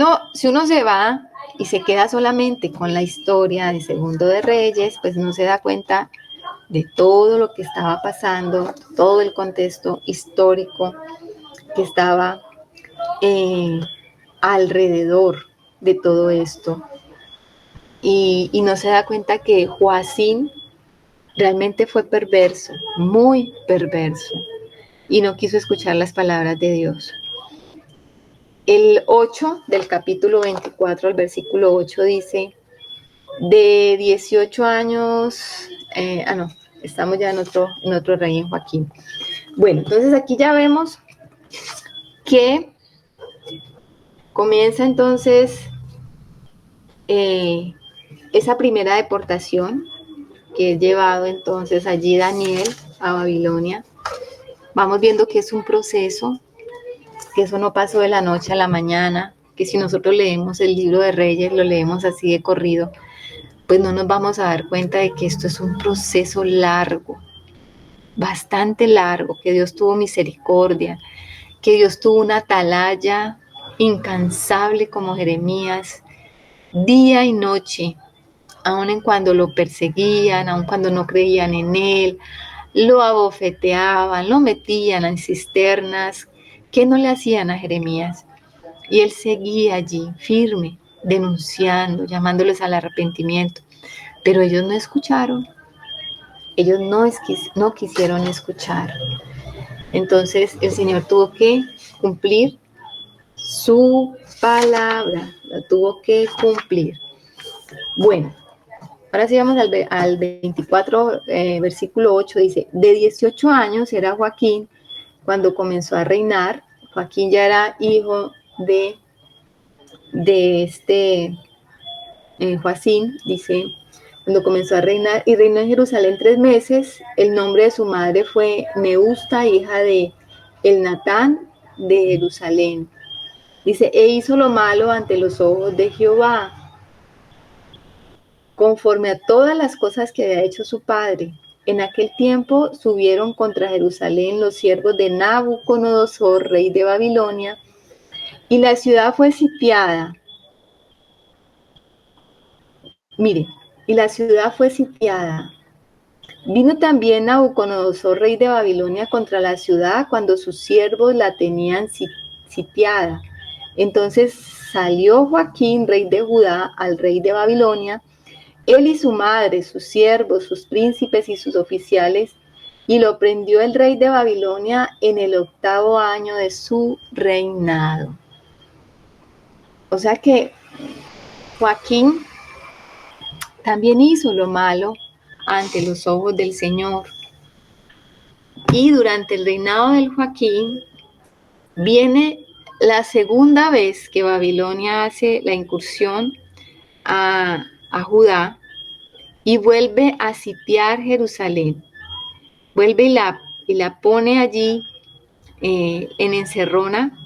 uno se va y se queda solamente con la historia de Segundo de Reyes, pues no se da cuenta de todo lo que estaba pasando, todo el contexto histórico que estaba alrededor de todo esto. Y no se da cuenta que Joacim realmente fue perverso, muy perverso, y no quiso escuchar las palabras de Dios. El 8 del capítulo 24, el versículo 8 dice, de 18 años, estamos ya en otro rey, en Joaquín. Bueno, entonces aquí ya vemos que comienza entonces esa primera deportación, que es llevado entonces allí Daniel a Babilonia. Vamos viendo que es un proceso, que eso no pasó de la noche a la mañana, que si nosotros leemos el libro de Reyes, lo leemos así de corrido, pues no nos vamos a dar cuenta de que esto es un proceso largo, bastante largo, que Dios tuvo misericordia, que Dios tuvo una atalaya incansable como Jeremías, día y noche, aun en cuando lo perseguían, aun cuando no creían en él, lo abofeteaban, lo metían en cisternas. ¿Qué no le hacían a Jeremías? Y él seguía allí, firme, denunciando, llamándoles al arrepentimiento. Pero ellos no escucharon, ellos no quisieron escuchar. Entonces el Señor tuvo que cumplir su palabra, la tuvo que cumplir. Bueno, ahora sí vamos al 24, versículo 8, dice, de 18 años era Joaquín cuando comenzó a reinar. Joaquín ya era hijo de este Joacín, dice, cuando comenzó a reinar, y reinó en Jerusalén 3 meses. El nombre de su madre fue Neusta, hija de Elnatán de Jerusalén. Dice, e hizo lo malo ante los ojos de Jehová, conforme a todas las cosas que había hecho su padre. En aquel tiempo subieron contra Jerusalén los siervos de Nabucodonosor, rey de Babilonia, y la ciudad fue sitiada. Mire, y la ciudad fue sitiada. Vino también Nabucodonosor, rey de Babilonia, contra la ciudad cuando sus siervos la tenían sitiada. Entonces salió Joaquín, rey de Judá, al rey de Babilonia, él y su madre, sus siervos, sus príncipes y sus oficiales, y lo prendió el rey de Babilonia en el 8º año de su reinado. O sea que Joaquín también hizo lo malo ante los ojos del Señor. Y durante el reinado del Joaquín viene la segunda vez que Babilonia hace la incursión a Judá y vuelve a sitiar Jerusalén. Vuelve y la pone allí en encerrona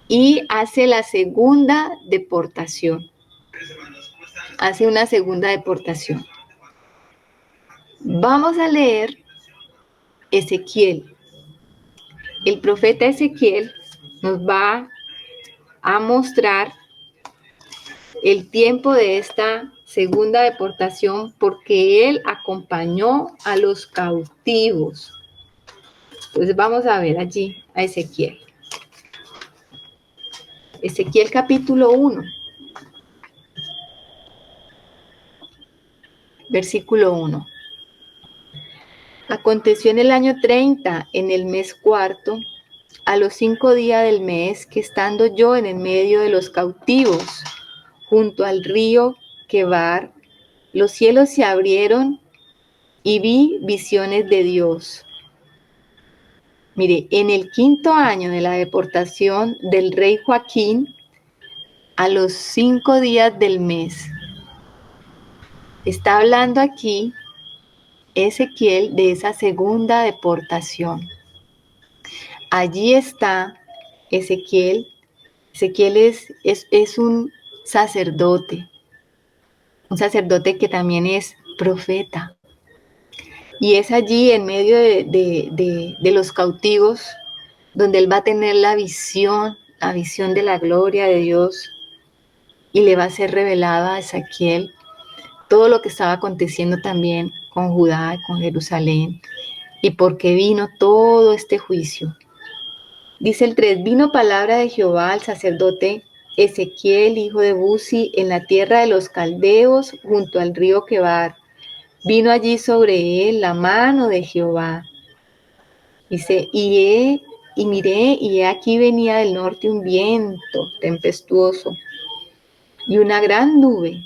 y hace la segunda deportación. Hace una segunda deportación. Vamos a leer Ezequiel. El profeta Ezequiel nos va a mostrar el tiempo de esta segunda deportación porque él acompañó a los cautivos. Entonces vamos a ver allí a Ezequiel. Ezequiel capítulo 1, versículo 1. Aconteció en el año 30, en el mes cuarto, a los 5 días del mes, que estando yo en el medio de los cautivos, junto al río Quebar, los cielos se abrieron y vi visiones de Dios. Mire, en el 5.º año de la deportación del rey Joaquín, a los 5 días del mes, está hablando aquí Ezequiel de esa segunda deportación. Allí está Ezequiel. Ezequiel es un sacerdote que también es profeta. Y es allí en medio de los cautivos donde él va a tener la visión de la gloria de Dios y le va a ser revelada a Ezequiel todo lo que estaba aconteciendo también con Judá y con Jerusalén y por qué vino todo este juicio. Dice el 3, vino palabra de Jehová al sacerdote Ezequiel, hijo de Buzi, en la tierra de los caldeos, junto al río Quebar. Vino allí sobre él la mano de Jehová. Dice, y miré, y he aquí venía del norte un viento tempestuoso y una gran nube,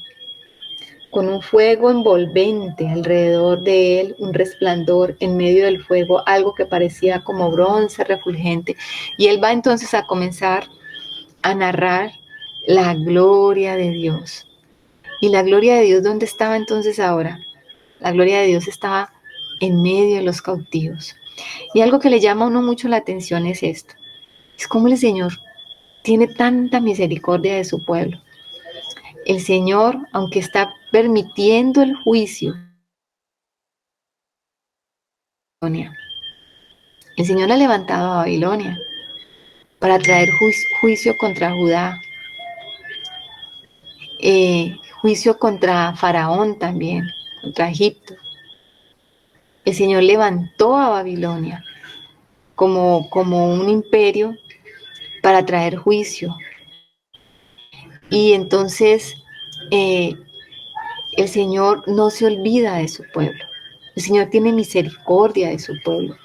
con un fuego envolvente alrededor de él, un resplandor en medio del fuego, algo que parecía como bronce refulgente. Y él va entonces a comenzar a narrar la gloria de Dios. ¿Y la gloria de Dios dónde estaba entonces ahora? La gloria de Dios estaba en medio de los cautivos. Y algo que le llama a uno mucho la atención es esto. Es como el Señor tiene tanta misericordia de su pueblo. El Señor, aunque está permitiendo el juicio, el Señor ha levantado a Babilonia para traer juicio contra Judá. juicio contra Faraón también, contra Egipto. El Señor levantó a Babilonia como un imperio para traer juicio. Y entonces el Señor no se olvida de su pueblo. El Señor tiene misericordia de su pueblo.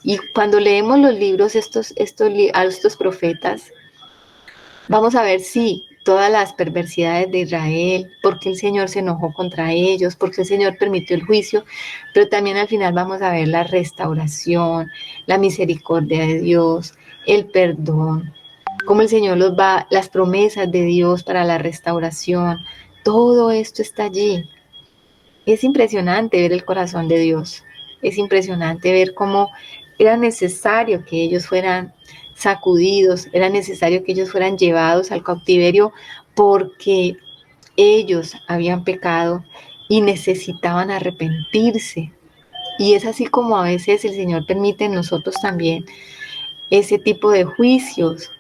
Y cuando leemos los libros a estos profetas, vamos a ver si todas las perversidades de Israel, porque el Señor se enojó contra ellos, porque el Señor permitió el juicio, pero también al final vamos a ver la restauración, la misericordia de Dios, el perdón, cómo el Señor las promesas de Dios para la restauración, todo esto está allí. Es impresionante ver el corazón de Dios, es impresionante ver cómo era necesario que ellos fueran sacudidos, era necesario que ellos fueran llevados al cautiverio porque ellos habían pecado y necesitaban arrepentirse. Y es así como a veces el Señor permite en nosotros también ese tipo de juicios,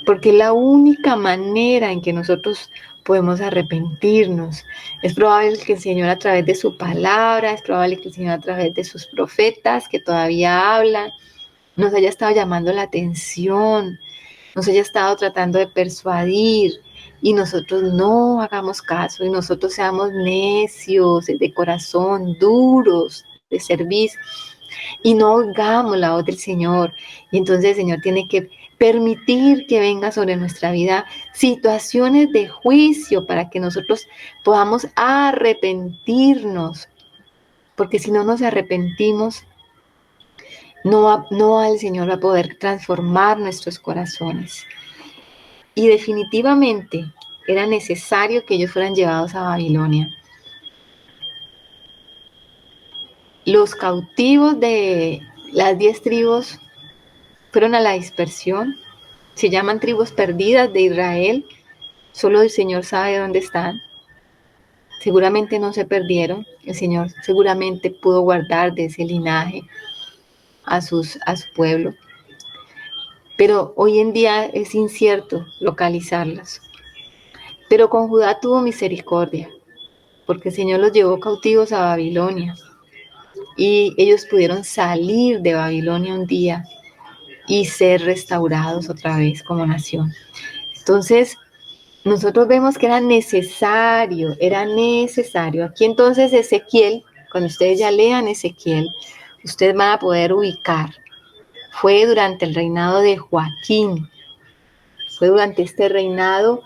porque es la única manera en que nosotros podemos arrepentirnos. Es probable que el Señor a través de su palabra, es probable que el Señor a través de sus profetas que todavía hablan, nos haya estado llamando la atención, nos haya estado tratando de persuadir y nosotros no hagamos caso y nosotros seamos necios, de corazón, duros de servicio y no oigamos la voz del Señor. Y entonces el Señor tiene que permitir que venga sobre nuestra vida situaciones de juicio para que nosotros podamos arrepentirnos. Porque si no nos arrepentimos, no el Señor va a poder transformar nuestros corazones. Y definitivamente era necesario que ellos fueran llevados a Babilonia. Los cautivos de las 10 tribus fueron a la dispersión. Se llaman tribus perdidas de Israel. Solo el Señor sabe dónde están. Seguramente no se perdieron. El Señor seguramente pudo guardar de ese linaje a su pueblo. Pero hoy en día es incierto localizarlas. Pero con Judá tuvo misericordia, porque el Señor los llevó cautivos a Babilonia. Y ellos pudieron salir de Babilonia un día y ser restaurados otra vez como nación. Entonces, nosotros vemos que era necesario. Aquí entonces Ezequiel, cuando ustedes ya lean Ezequiel, ustedes van a poder ubicar. Fue durante el reinado de Joaquín. Fue durante este reinado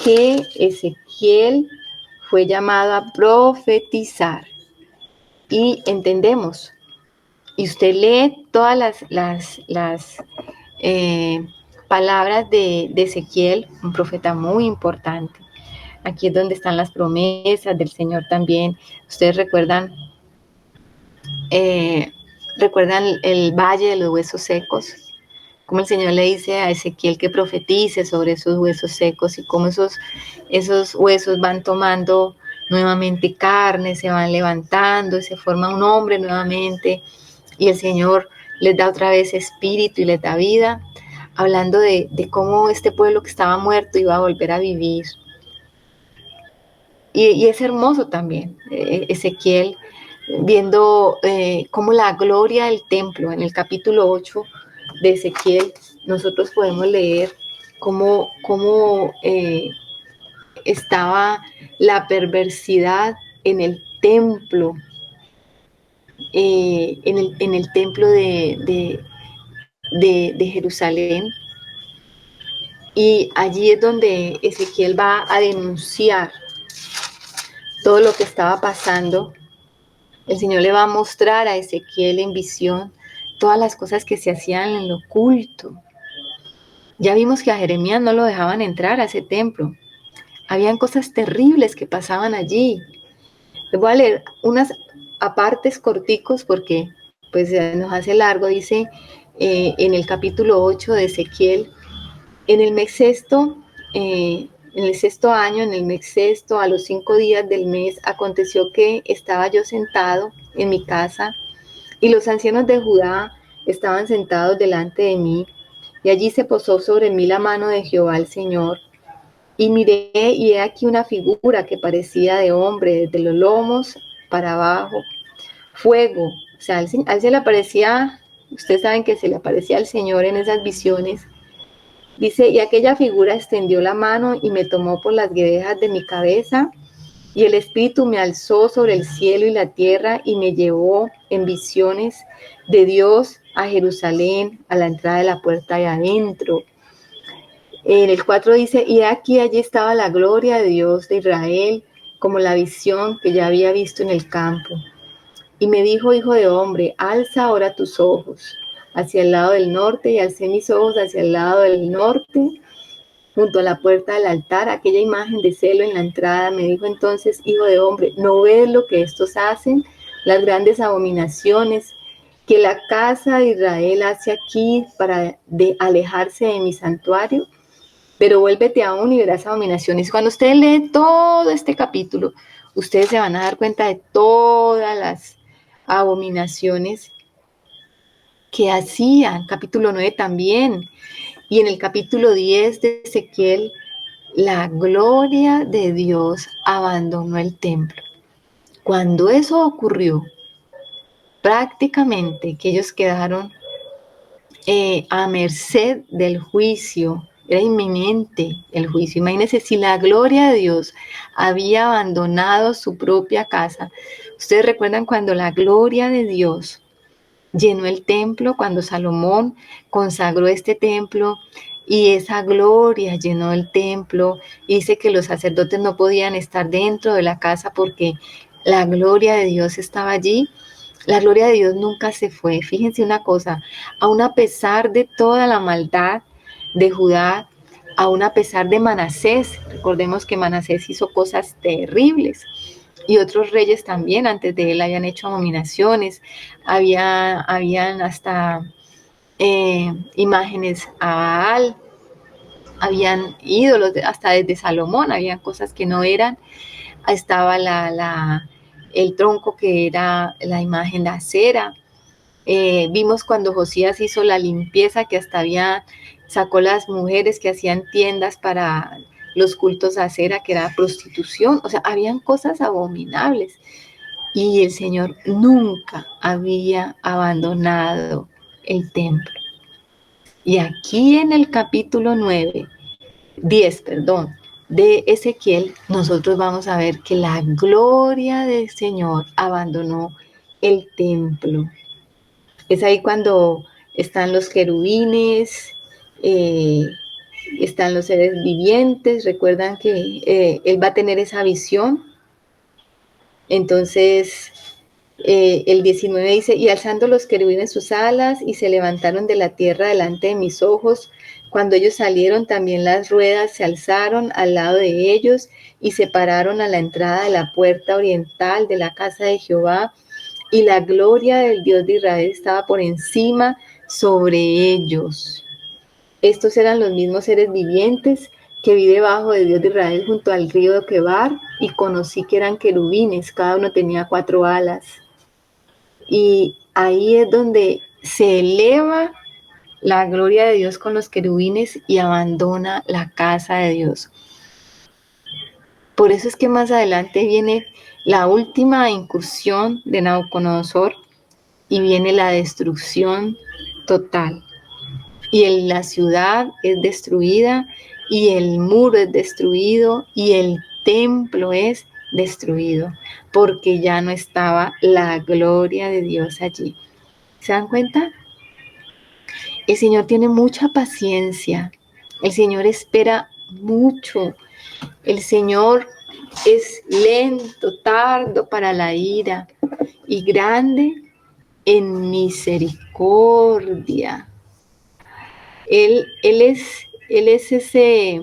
que Ezequiel fue llamado a profetizar. Y entendemos. Y usted lee todas las palabras de Ezequiel, un profeta muy importante. Aquí es donde están las promesas del Señor también. Ustedes recuerdan el valle de los huesos secos, como el Señor le dice a Ezequiel que profetice sobre esos huesos secos y cómo esos huesos van tomando nuevamente carne, se van levantando y se forma un hombre nuevamente y el Señor les da otra vez espíritu y les da vida, hablando de cómo este pueblo que estaba muerto iba a volver a vivir. Y es hermoso también, Ezequiel, viendo cómo la gloria del templo, en el capítulo 8 de Ezequiel, nosotros podemos leer cómo estaba la perversidad en el templo, en el templo de Jerusalén. Y allí es donde Ezequiel va a denunciar todo lo que estaba pasando. El Señor le va a mostrar a Ezequiel en visión todas las cosas que se hacían en lo oculto. Ya vimos que a Jeremías no lo dejaban entrar a ese templo. Habían cosas terribles que pasaban allí. Les voy a leer unas apartes corticos porque pues nos hace largo. Dice en el capítulo 8 de Ezequiel, en el mes sexto, en el sexto año, en el mes sexto, a los 5 días del mes, aconteció que estaba yo sentado en mi casa y los ancianos de Judá estaban sentados delante de mí y allí se posó sobre mí la mano de Jehová el Señor. Y miré, y he aquí una figura que parecía de hombre, desde los lomos para abajo, fuego. O sea, a él se le aparecía, ustedes saben que se le aparecía al Señor en esas visiones. Dice, y aquella figura extendió la mano y me tomó por las guedejas de mi cabeza, y el Espíritu me alzó sobre el cielo y la tierra y me llevó en visiones de Dios a Jerusalén, a la entrada de la puerta de adentro. En el 4 dice, y aquí allí estaba la gloria de Dios de Israel, como la visión que ya había visto en el campo. Y me dijo, hijo de hombre, alza ahora tus ojos hacia el lado del norte, y alcé mis ojos hacia el lado del norte, junto a la puerta del altar, aquella imagen de celo en la entrada. Me dijo entonces, hijo de hombre, ¿no ves lo que estos hacen? Las grandes abominaciones que la casa de Israel hace aquí para alejarse de mi santuario. Pero vuélvete aún y verás abominaciones. Cuando usted lee todo este capítulo, ustedes se van a dar cuenta de todas las abominaciones que hacían. Capítulo 9 también. Y en el capítulo 10 de Ezequiel, la gloria de Dios abandonó el templo. Cuando eso ocurrió, prácticamente que ellos quedaron a merced del juicio. Era inminente el juicio. Imagínense si la gloria de Dios había abandonado su propia casa. Ustedes recuerdan cuando la gloria de Dios llenó el templo, cuando Salomón consagró este templo y esa gloria llenó el templo. Dice que los sacerdotes no podían estar dentro de la casa porque la gloria de Dios estaba allí. La gloria de Dios nunca se fue. Fíjense una cosa, aun a pesar de toda la maldad de Judá, aun a pesar de Manasés, recordemos que Manasés hizo cosas terribles y otros reyes también antes de él habían hecho abominaciones, habían hasta imágenes a Baal, habían ídolos, hasta desde Salomón, habían cosas que no eran, estaba el tronco que era la imagen de acera. Vimos cuando Josías hizo la limpieza que hasta sacó las mujeres que hacían tiendas para los cultos a acera, que era prostitución, o sea, habían cosas abominables y el Señor nunca había abandonado el templo. Y aquí en el capítulo 10, de Ezequiel, nosotros vamos a ver que la gloria del Señor abandonó el templo. Es ahí cuando están los querubines, están los seres vivientes. Recuerdan que él va a tener esa visión. Entonces, el 19 dice, y alzando los querubines sus alas y se levantaron de la tierra delante de mis ojos. Cuando ellos salieron, también las ruedas se alzaron al lado de ellos y se pararon a la entrada de la puerta oriental de la casa de Jehová. Y la gloria del Dios de Israel estaba por encima sobre ellos. Estos eran los mismos seres vivientes que vi debajo de Dios de Israel junto al río de Quebar, y conocí que eran querubines, cada uno tenía 4 alas. Y ahí es donde se eleva la gloria de Dios con los querubines y abandona la casa de Dios. Por eso es que más adelante viene la última incursión de Nabucodonosor y viene la destrucción total. Y la ciudad es destruida, y el muro es destruido, y el templo es destruido, porque ya no estaba la gloria de Dios allí. ¿Se dan cuenta? El Señor tiene mucha paciencia, el Señor espera mucho, el Señor es lento, tardo para la ira y grande en misericordia. Él es ese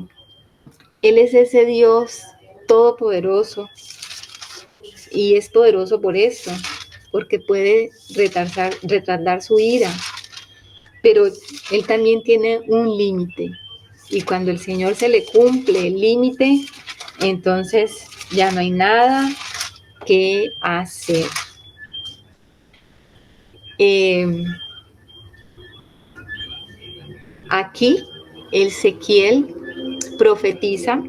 Dios todopoderoso, y es poderoso por eso, porque puede retardar su ira, pero Él también tiene un límite, y cuando el Señor se le cumple el límite, entonces ya no hay nada que hacer. Aquí Ezequiel profetiza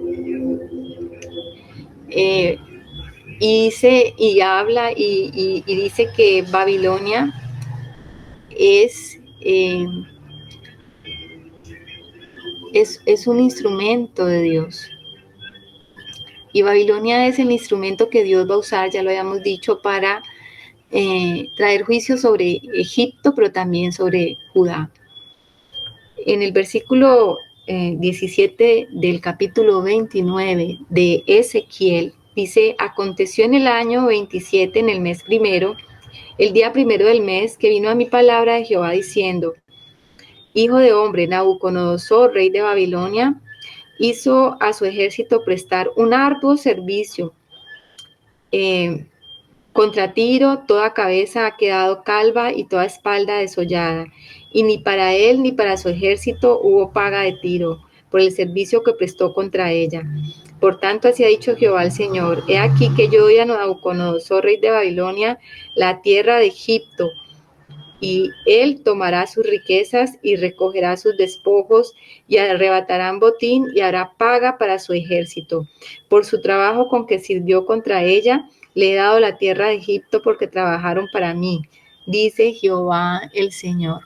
y dice, y habla y dice que Babilonia eh, es un instrumento de Dios. Y Babilonia es el instrumento que Dios va a usar, ya lo habíamos dicho, para traer juicio sobre Egipto, pero también sobre Judá. En el versículo 17 del capítulo 29 de Ezequiel, dice: aconteció en el año 27, en el mes primero, el día primero del mes, que vino a mi palabra de Jehová diciendo: hijo de hombre, Nabucodonosor, rey de Babilonia, hizo a su ejército prestar un arduo servicio. Contra Tiro, toda cabeza ha quedado calva y toda espalda desollada, y ni para él ni para su ejército hubo paga de Tiro por el servicio que prestó contra ella. Por tanto, así ha dicho Jehová el Señor: he aquí que yo doy a Nabucodonosor, rey de Babilonia, la tierra de Egipto, y él tomará sus riquezas y recogerá sus despojos y arrebatarán botín y hará paga para su ejército. Por su trabajo con que sirvió contra ella, le he dado la tierra de Egipto porque trabajaron para mí, dice Jehová el Señor.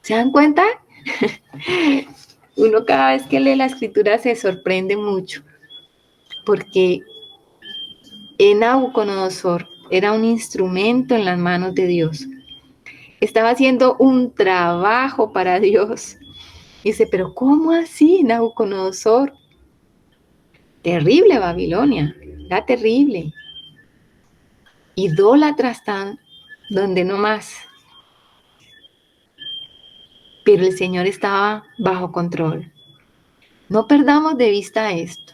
¿Se dan cuenta? Uno cada vez que lee la escritura se sorprende mucho, porque Nabucodonosor era un instrumento en las manos de Dios. Estaba haciendo un trabajo para Dios. Dice, pero ¿cómo así, Nabucodonosor? Terrible Babilonia, era terrible. Idólatras tan donde no más. Pero el Señor estaba bajo control. No perdamos de vista esto.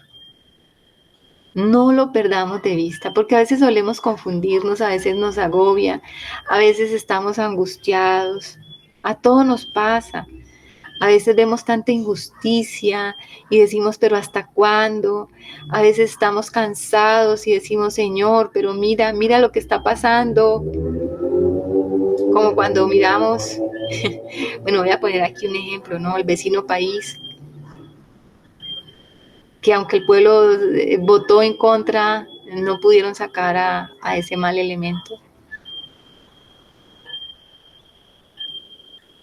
No lo perdamos de vista, porque a veces solemos confundirnos, a veces nos agobia, a veces estamos angustiados. A todos nos pasa. A veces vemos tanta injusticia y decimos, pero ¿hasta cuándo? A veces estamos cansados y decimos, Señor, pero mira, mira lo que está pasando. Como cuando miramos, bueno, voy a poner aquí un ejemplo, ¿no? El vecino país, que aunque el pueblo votó en contra, no pudieron sacar a ese mal elemento.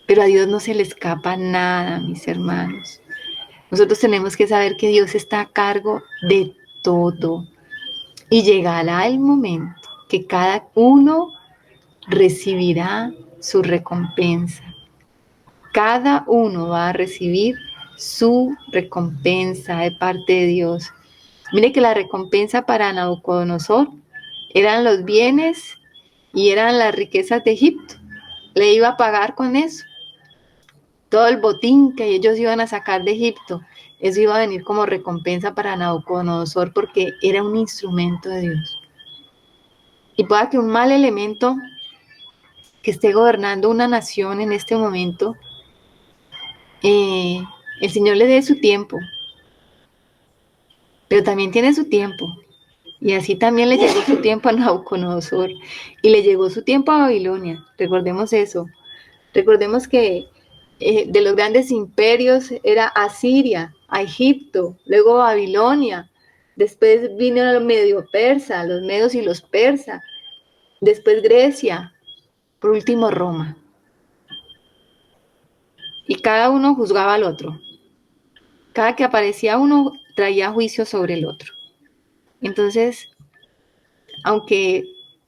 Pero a Dios no se le escapa nada, mis hermanos. Nosotros tenemos que saber que Dios está a cargo de todo. Y llegará el momento que cada uno recibirá su recompensa. Cada uno va a recibir su recompensa de parte de Dios. Mire que la recompensa para Nabucodonosor eran los bienes y eran las riquezas de Egipto. Le iba a pagar con eso. Todo el botín que ellos iban a sacar de Egipto, eso iba a venir como recompensa para Nabucodonosor porque era un instrumento de Dios. Y pueda que un mal elemento que esté gobernando una nación en este momento, el Señor le dé su tiempo, pero también tiene su tiempo. Y así también le llegó su tiempo a Nabucodonosor y le llegó su tiempo a Babilonia. Recordemos eso. Recordemos que de los grandes imperios era Asiria, a Egipto, luego Babilonia, después vino el medio persa, los medos y los persas, después Grecia, por último Roma. Y cada uno juzgaba al otro. Cada que aparecía uno traía juicio sobre el otro. Entonces, aunque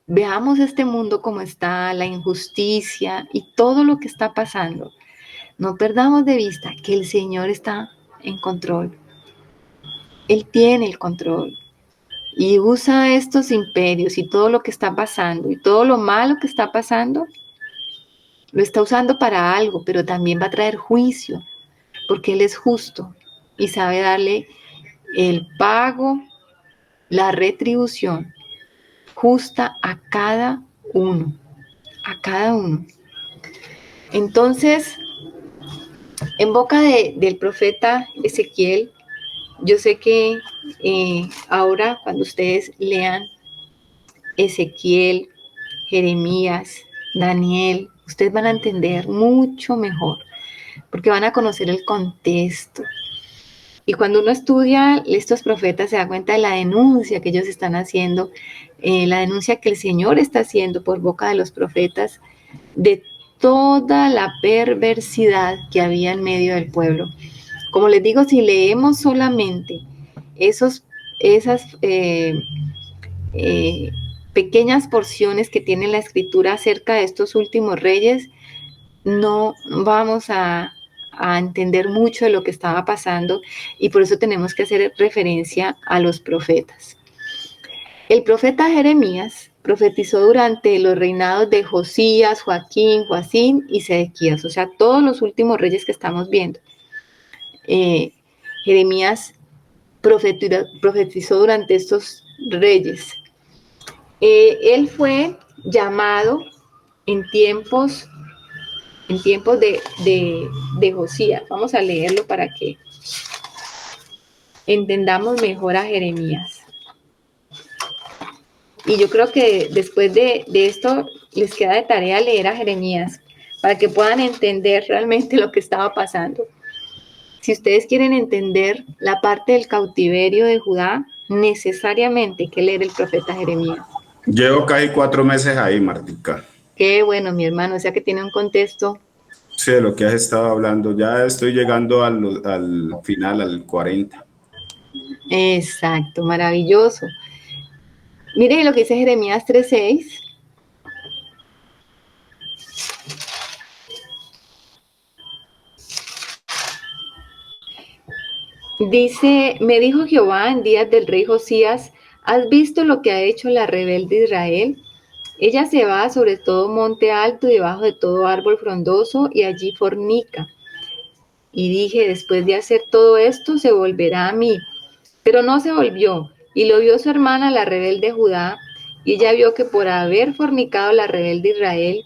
veamos este mundo como está, la injusticia y todo lo que está pasando, no perdamos de vista que el Señor está en control. Él tiene el control y usa estos imperios y todo lo que está pasando y todo lo malo que está pasando, lo está usando para algo, pero también va a traer juicio, porque Él es justo y sabe darle el pago, la retribución justa a cada uno, a cada uno. Entonces, en boca del profeta Ezequiel, yo sé que ahora cuando ustedes lean Ezequiel, Jeremías, Daniel, ustedes van a entender mucho mejor, porque van a conocer el contexto. Y cuando uno estudia estos profetas se da cuenta de la denuncia que ellos están haciendo, la denuncia que el Señor está haciendo por boca de los profetas de toda la perversidad que había en medio del pueblo. Como les digo, si leemos solamente esas eh, pequeñas porciones que tiene la escritura acerca de estos últimos reyes, no vamos a entender mucho de lo que estaba pasando, y por eso tenemos que hacer referencia a los profetas. El profeta Jeremías profetizó durante los reinados de Josías, Joaquín, Joacín y Sedequías, o sea, todos los últimos reyes que estamos viendo. Jeremías profetizó durante estos reyes. Él fue llamado en tiempos de Josías. Vamos a leerlo para que entendamos mejor a Jeremías. Y yo creo que después de esto les queda de tarea leer a Jeremías para que puedan entender realmente lo que estaba pasando. Si ustedes quieren entender la parte del cautiverio de Judá, necesariamente hay que leer el profeta Jeremías. Llevo casi 4 meses ahí, Martica. Qué bueno, mi hermano, o sea que tiene un contexto. Sí, de lo que has estado hablando. Ya estoy llegando al final, al 40. Exacto, maravilloso. Mire lo que dice Jeremías 3:6. Dice, me dijo Jehová en días del rey Josías, ¿has visto lo que ha hecho la rebelde Israel? Ella se va sobre todo monte alto y debajo de todo árbol frondoso y allí fornica. Y dije, después de hacer todo esto, se volverá a mí. Pero no se volvió. Y lo vio su hermana, la rebelde Judá, y ella vio que por haber fornicado la rebelde Israel,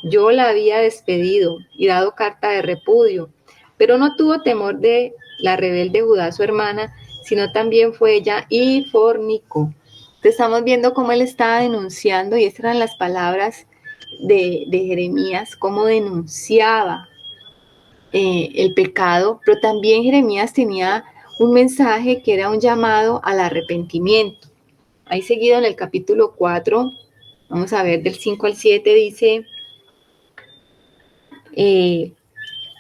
yo la había despedido y dado carta de repudio. Pero no tuvo temor de la rebelde Judá, su hermana, sino también fue ella y fornicó. Entonces estamos viendo cómo él estaba denunciando, y estas eran las palabras de Jeremías, cómo denunciaba el pecado, pero también Jeremías tenía un mensaje que era un llamado al arrepentimiento. Ahí seguido en el capítulo 4, vamos a ver del 5 al 7, dice,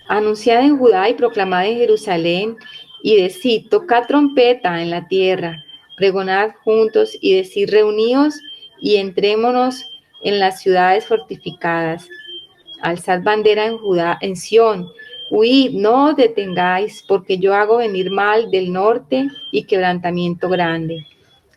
anunciad en Judá y proclamad en Jerusalén, y decid, tocad trompeta en la tierra, pregonad juntos y decid, reuníos y entrémonos en las ciudades fortificadas. Alzad bandera en Judá, en Sión, huid, no os detengáis, porque yo hago venir mal del norte y quebrantamiento grande.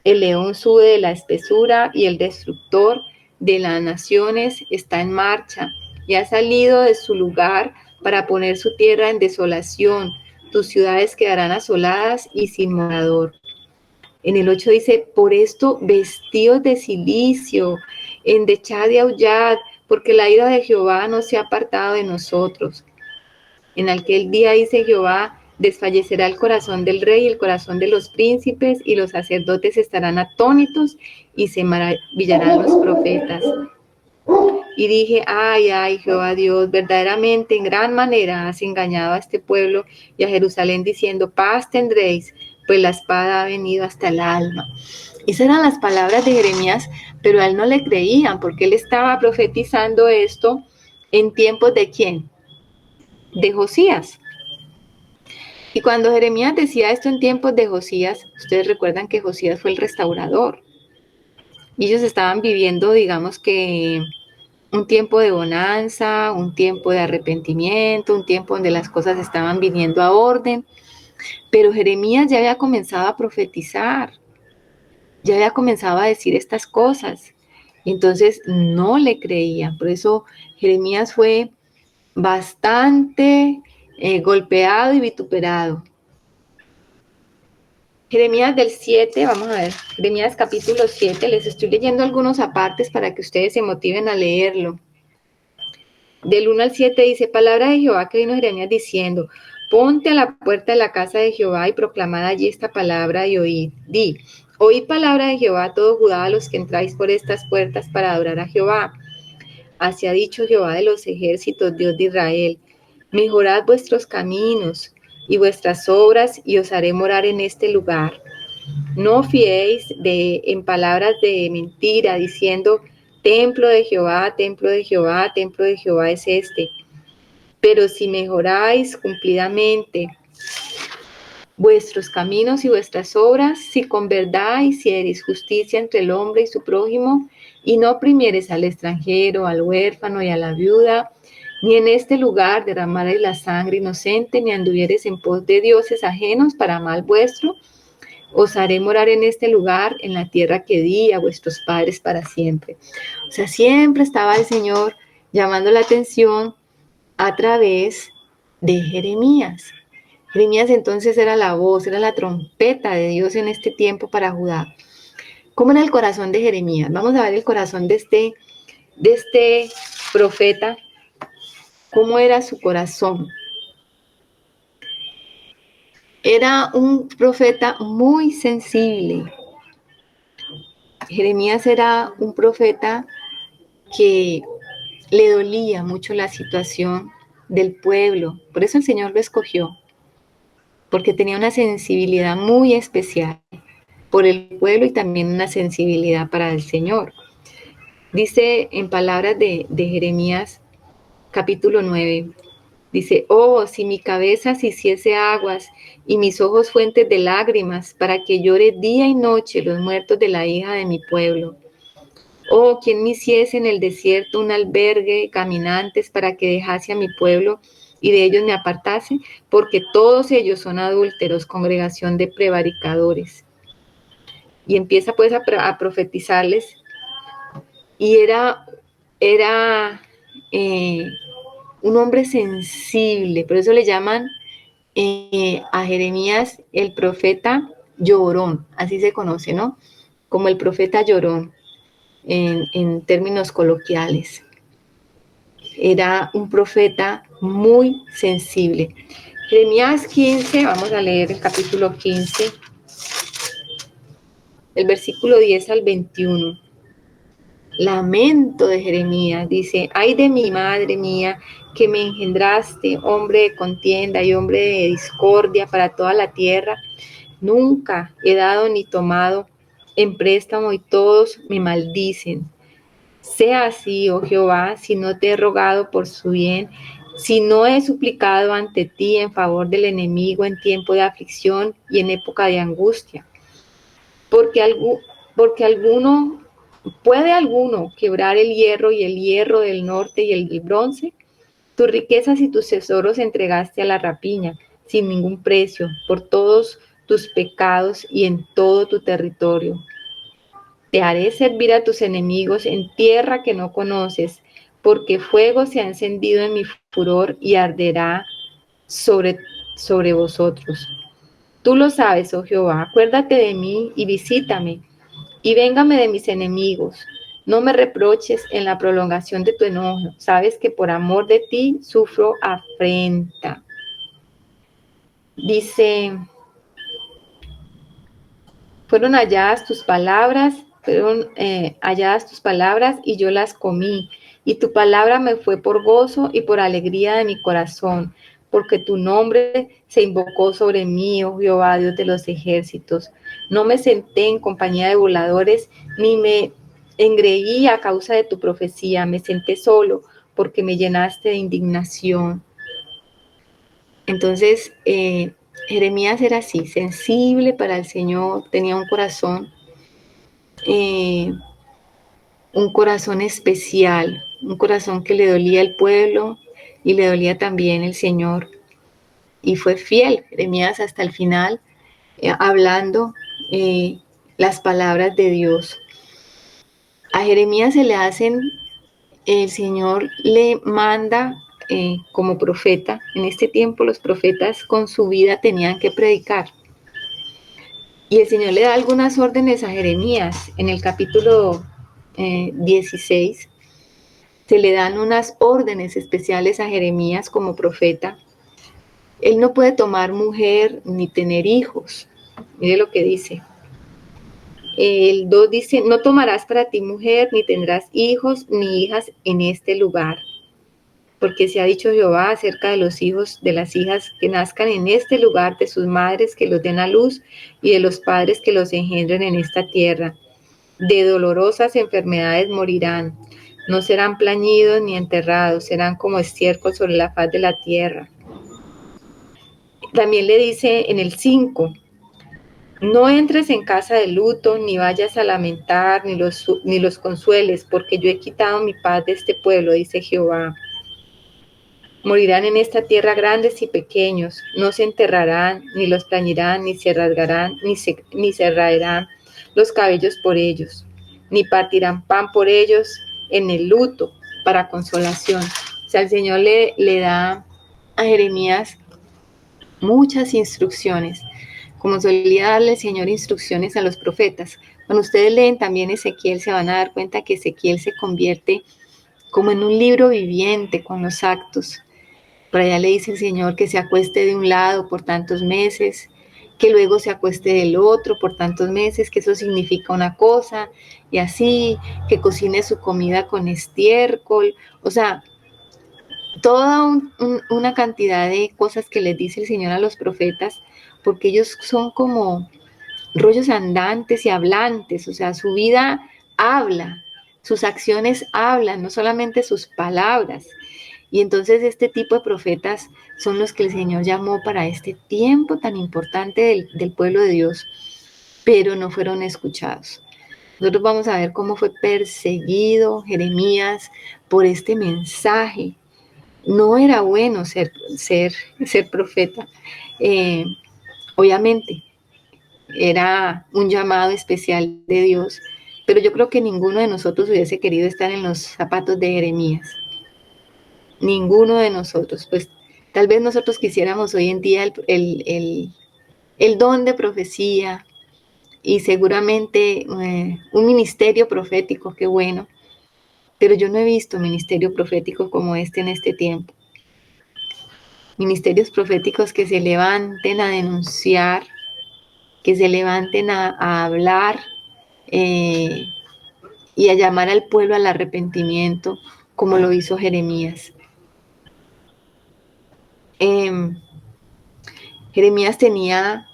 El león sube de la espesura y el destructor de las naciones está en marcha y ha salido de su lugar para poner su tierra en desolación. Tus ciudades quedarán asoladas y sin morador. En el 8 dice, por esto vestidos de cilicio, endechad y aullad, porque la ira de Jehová no se ha apartado de nosotros. En aquel día, dice Jehová, desfallecerá el corazón del rey y el corazón de los príncipes, y los sacerdotes estarán atónitos y se maravillarán los profetas. Y dije, ay, ay, Jehová Dios, verdaderamente en gran manera has engañado a este pueblo y a Jerusalén diciendo, paz tendréis, pues la espada ha venido hasta el alma. Esas eran las palabras de Jeremías, pero a él no le creían, porque él estaba profetizando esto en tiempos de ¿quién? De Josías. Y cuando Jeremías decía esto en tiempos de Josías, ustedes recuerdan que Josías fue el restaurador. Y ellos estaban viviendo, digamos que un tiempo de bonanza, un tiempo de arrepentimiento, un tiempo donde las cosas estaban viniendo a orden. Pero Jeremías ya había comenzado a profetizar, ya había comenzado a decir estas cosas. Entonces no le creían. Por eso Jeremías fue bastante golpeado y vituperado. Jeremías del 7, vamos a ver, Jeremías capítulo 7, les estoy leyendo algunos apartes para que ustedes se motiven a leerlo. Del 1 al 7 dice, palabra de Jehová que vino Jeremías diciendo, ponte a la puerta de la casa de Jehová y proclamad allí esta palabra y oíd. Oíd palabra de Jehová a todo Judá, a los que entráis por estas puertas para adorar a Jehová. Así ha dicho Jehová de los ejércitos, Dios de Israel, mejorad vuestros caminos, y vuestras obras, y os haré morar en este lugar. No fiéis en palabras de mentira, diciendo, templo de Jehová, templo de Jehová, templo de Jehová es este. Pero si mejoráis cumplidamente vuestros caminos y vuestras obras, si con verdad hiciereis justicia entre el hombre y su prójimo, y no oprimiereis al extranjero, al huérfano y a la viuda, ni en este lugar derramareis la sangre inocente, ni anduviereis en pos de dioses ajenos para mal vuestro, os haré morar en este lugar, en la tierra que di a vuestros padres para siempre. O sea, siempre estaba el Señor llamando la atención a través de Jeremías. Jeremías entonces era la voz, era la trompeta de Dios en este tiempo para Judá. ¿Cómo era el corazón de Jeremías? Vamos a ver el corazón de este profeta. ¿Cómo era su corazón? Era un profeta muy sensible. Jeremías era un profeta que le dolía mucho la situación del pueblo. Por eso el Señor lo escogió, porque tenía una sensibilidad muy especial por el pueblo y también una sensibilidad para el Señor. Dice en palabras de Jeremías capítulo 9, dice, oh, si mi cabeza se hiciese aguas y mis ojos fuentes de lágrimas, para que llore día y noche los muertos de la hija de mi pueblo. Oh, quien me hiciese en el desierto un albergue de caminantes para que dejase a mi pueblo y de ellos me apartase, porque todos ellos son adúlteros, congregación de prevaricadores. Y empieza pues a profetizarles, y era un hombre sensible, por eso le llaman a Jeremías el profeta llorón, así se conoce, ¿no? Como el profeta llorón en términos coloquiales. Era un profeta muy sensible. Jeremías 15, vamos a leer el capítulo 15, el versículo 10 al 21. Lamento de Jeremías, dice, ay de mi madre mía, que me engendraste, hombre de contienda y hombre de discordia para toda la tierra. Nunca he dado ni tomado en préstamo y todos me maldicen. Sea así, oh Jehová, si no te he rogado por su bien, si no he suplicado ante ti en favor del enemigo en tiempo de aflicción y en época de angustia. Porque ¿puede alguno quebrar el hierro y el hierro del norte y el del bronce? Tus riquezas y tus tesoros entregaste a la rapiña, sin ningún precio, por todos tus pecados y en todo tu territorio. Te haré servir a tus enemigos en tierra que no conoces, porque fuego se ha encendido en mi furor y arderá sobre vosotros. Tú lo sabes, oh Jehová, acuérdate de mí y visítame, y véngame de mis enemigos. No me reproches en la prolongación de tu enojo. Sabes que por amor de ti sufro afrenta. Dice, fueron halladas tus palabras y yo las comí. Y tu palabra me fue por gozo y por alegría de mi corazón, porque tu nombre se invocó sobre mí, oh Jehová, Dios de los ejércitos. No me senté en compañía de voladores, ni me engreí a causa de tu profecía. Me senté solo, porque me llenaste de indignación. Entonces, Jeremías era así, sensible para el Señor, tenía un corazón especial, un corazón que le dolía el pueblo y le dolía también el Señor. Y fue fiel, Jeremías, hasta el final, hablando las palabras de Dios. A Jeremías el Señor le manda como profeta. En este tiempo los profetas con su vida tenían que predicar. Y el Señor le da algunas órdenes a Jeremías. En el capítulo 16 se le dan unas órdenes especiales a Jeremías como profeta. Él no puede tomar mujer ni tener hijos. Mire lo que dice. El 2 dice, no tomarás para ti mujer, ni tendrás hijos ni hijas en este lugar, porque se ha dicho Jehová acerca de los hijos, de las hijas que nazcan en este lugar, de sus madres que los den a luz y de los padres que los engendren en esta tierra. De dolorosas enfermedades morirán, no serán plañidos ni enterrados, serán como estiércol sobre la faz de la tierra. También le dice en el 5, no entres en casa de luto, ni vayas a lamentar, ni los consueles, porque yo he quitado mi paz de este pueblo, dice Jehová. Morirán en esta tierra grandes y pequeños, no se enterrarán, ni los plañirán, ni se rasgarán, ni se raerán los cabellos por ellos, ni partirán pan por ellos en el luto para consolación. O sea, el Señor le da a Jeremías muchas instrucciones, como solía darle el Señor instrucciones a los profetas. Cuando ustedes leen también Ezequiel, se van a dar cuenta que Ezequiel se convierte como en un libro viviente con los actos. Por allá le dice el Señor que se acueste de un lado por tantos meses, que luego se acueste del otro por tantos meses, que eso significa una cosa, y así, que cocine su comida con estiércol. O sea, toda una cantidad de cosas que les dice el Señor a los profetas, porque ellos son como rollos andantes y hablantes, o sea, su vida habla, sus acciones hablan, no solamente sus palabras. Y entonces este tipo de profetas son los que el Señor llamó para este tiempo tan importante del pueblo de Dios, pero no fueron escuchados. Nosotros vamos a ver cómo fue perseguido Jeremías por este mensaje. No era bueno ser profeta. Obviamente, era un llamado especial de Dios, pero yo creo que ninguno de nosotros hubiese querido estar en los zapatos de Jeremías. Ninguno de nosotros. Pues tal vez nosotros quisiéramos hoy en día el don de profecía y seguramente un ministerio profético, qué bueno, pero yo no he visto ministerio profético como este en este tiempo. Ministerios proféticos que se levanten a denunciar, que se levanten a hablar y a llamar al pueblo al arrepentimiento, como lo hizo Jeremías. Jeremías tenía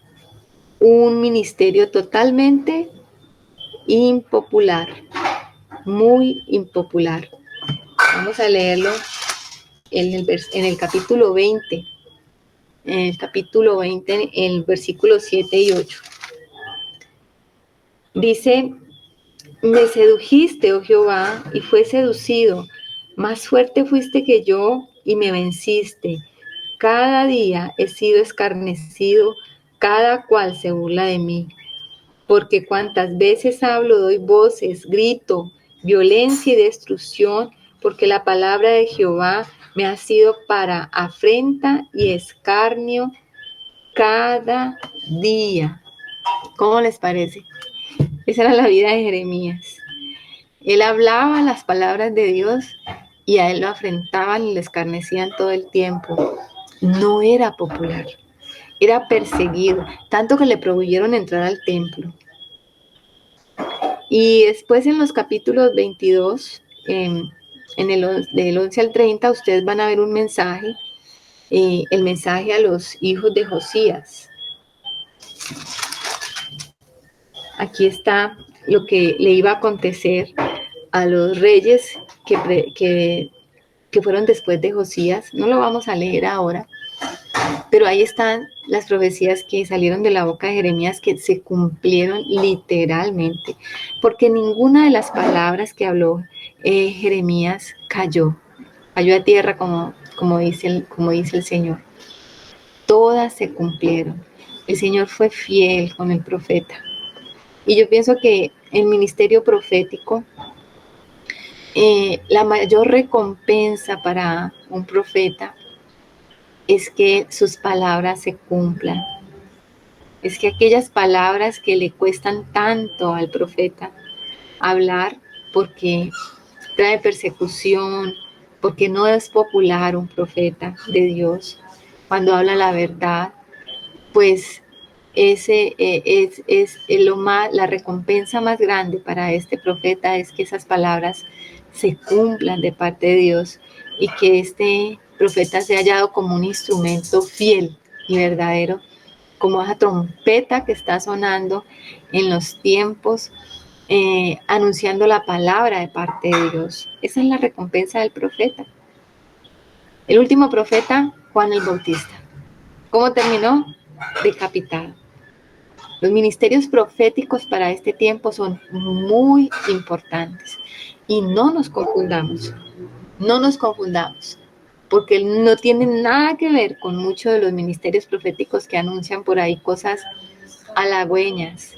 un ministerio totalmente impopular, muy impopular. Vamos a leerlo en el capítulo 20. En el capítulo 20, en el versículo 7 y 8. Dice, me sedujiste, oh Jehová, y fue seducido. Más fuerte fuiste que yo y me venciste. Cada día he sido escarnecido, cada cual se burla de mí. Porque cuantas veces hablo, doy voces, grito, violencia y destrucción, porque la palabra de Jehová me ha sido para afrenta y escarnio cada día. ¿Cómo les parece? Esa era la vida de Jeremías. Él hablaba las palabras de Dios y a él lo afrentaban y lo escarnecían todo el tiempo. No era popular, era perseguido, tanto que le prohibieron entrar al templo. Y después en los capítulos 22, del 11 al 30, ustedes van a ver un mensaje, el mensaje a los hijos de Josías. Aquí está lo que le iba a acontecer a los reyes que fueron después de Josías. No lo vamos a leer ahora, pero ahí están las profecías que salieron de la boca de Jeremías que se cumplieron literalmente, porque ninguna de las palabras que habló Jeremías cayó a tierra como dice el Señor. Todas se cumplieron. El Señor fue fiel con el profeta. Y yo pienso que el ministerio profético, la mayor recompensa para un profeta es que sus palabras se cumplan. Es que aquellas palabras que le cuestan tanto al profeta hablar porque trae persecución, porque no es popular un profeta de Dios, cuando habla la verdad, pues ese es la recompensa más grande para este profeta es que esas palabras se cumplan de parte de Dios y que este profeta sea hallado como un instrumento fiel y verdadero, como esa trompeta que está sonando en los tiempos, anunciando la palabra de parte de Dios. Esa es la recompensa del profeta. El último profeta, Juan el Bautista. ¿Cómo terminó? Decapitado. Los ministerios proféticos para este tiempo son muy importantes y no nos confundamos, porque no tienen nada que ver con muchos de los ministerios proféticos que anuncian por ahí cosas halagüeñas.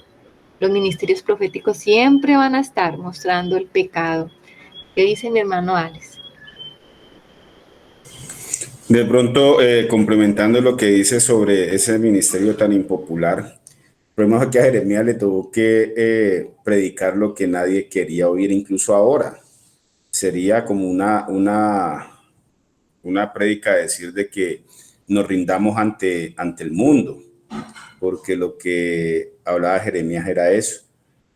Los ministerios proféticos siempre van a estar mostrando el pecado. ¿Qué dice mi hermano Alex? De pronto, complementando lo que dice sobre ese ministerio tan impopular, vemos que a Jeremías le tuvo que predicar lo que nadie quería oír, incluso ahora. Sería como una prédica decir de que nos rindamos ante el mundo, porque lo que hablaba Jeremías era eso,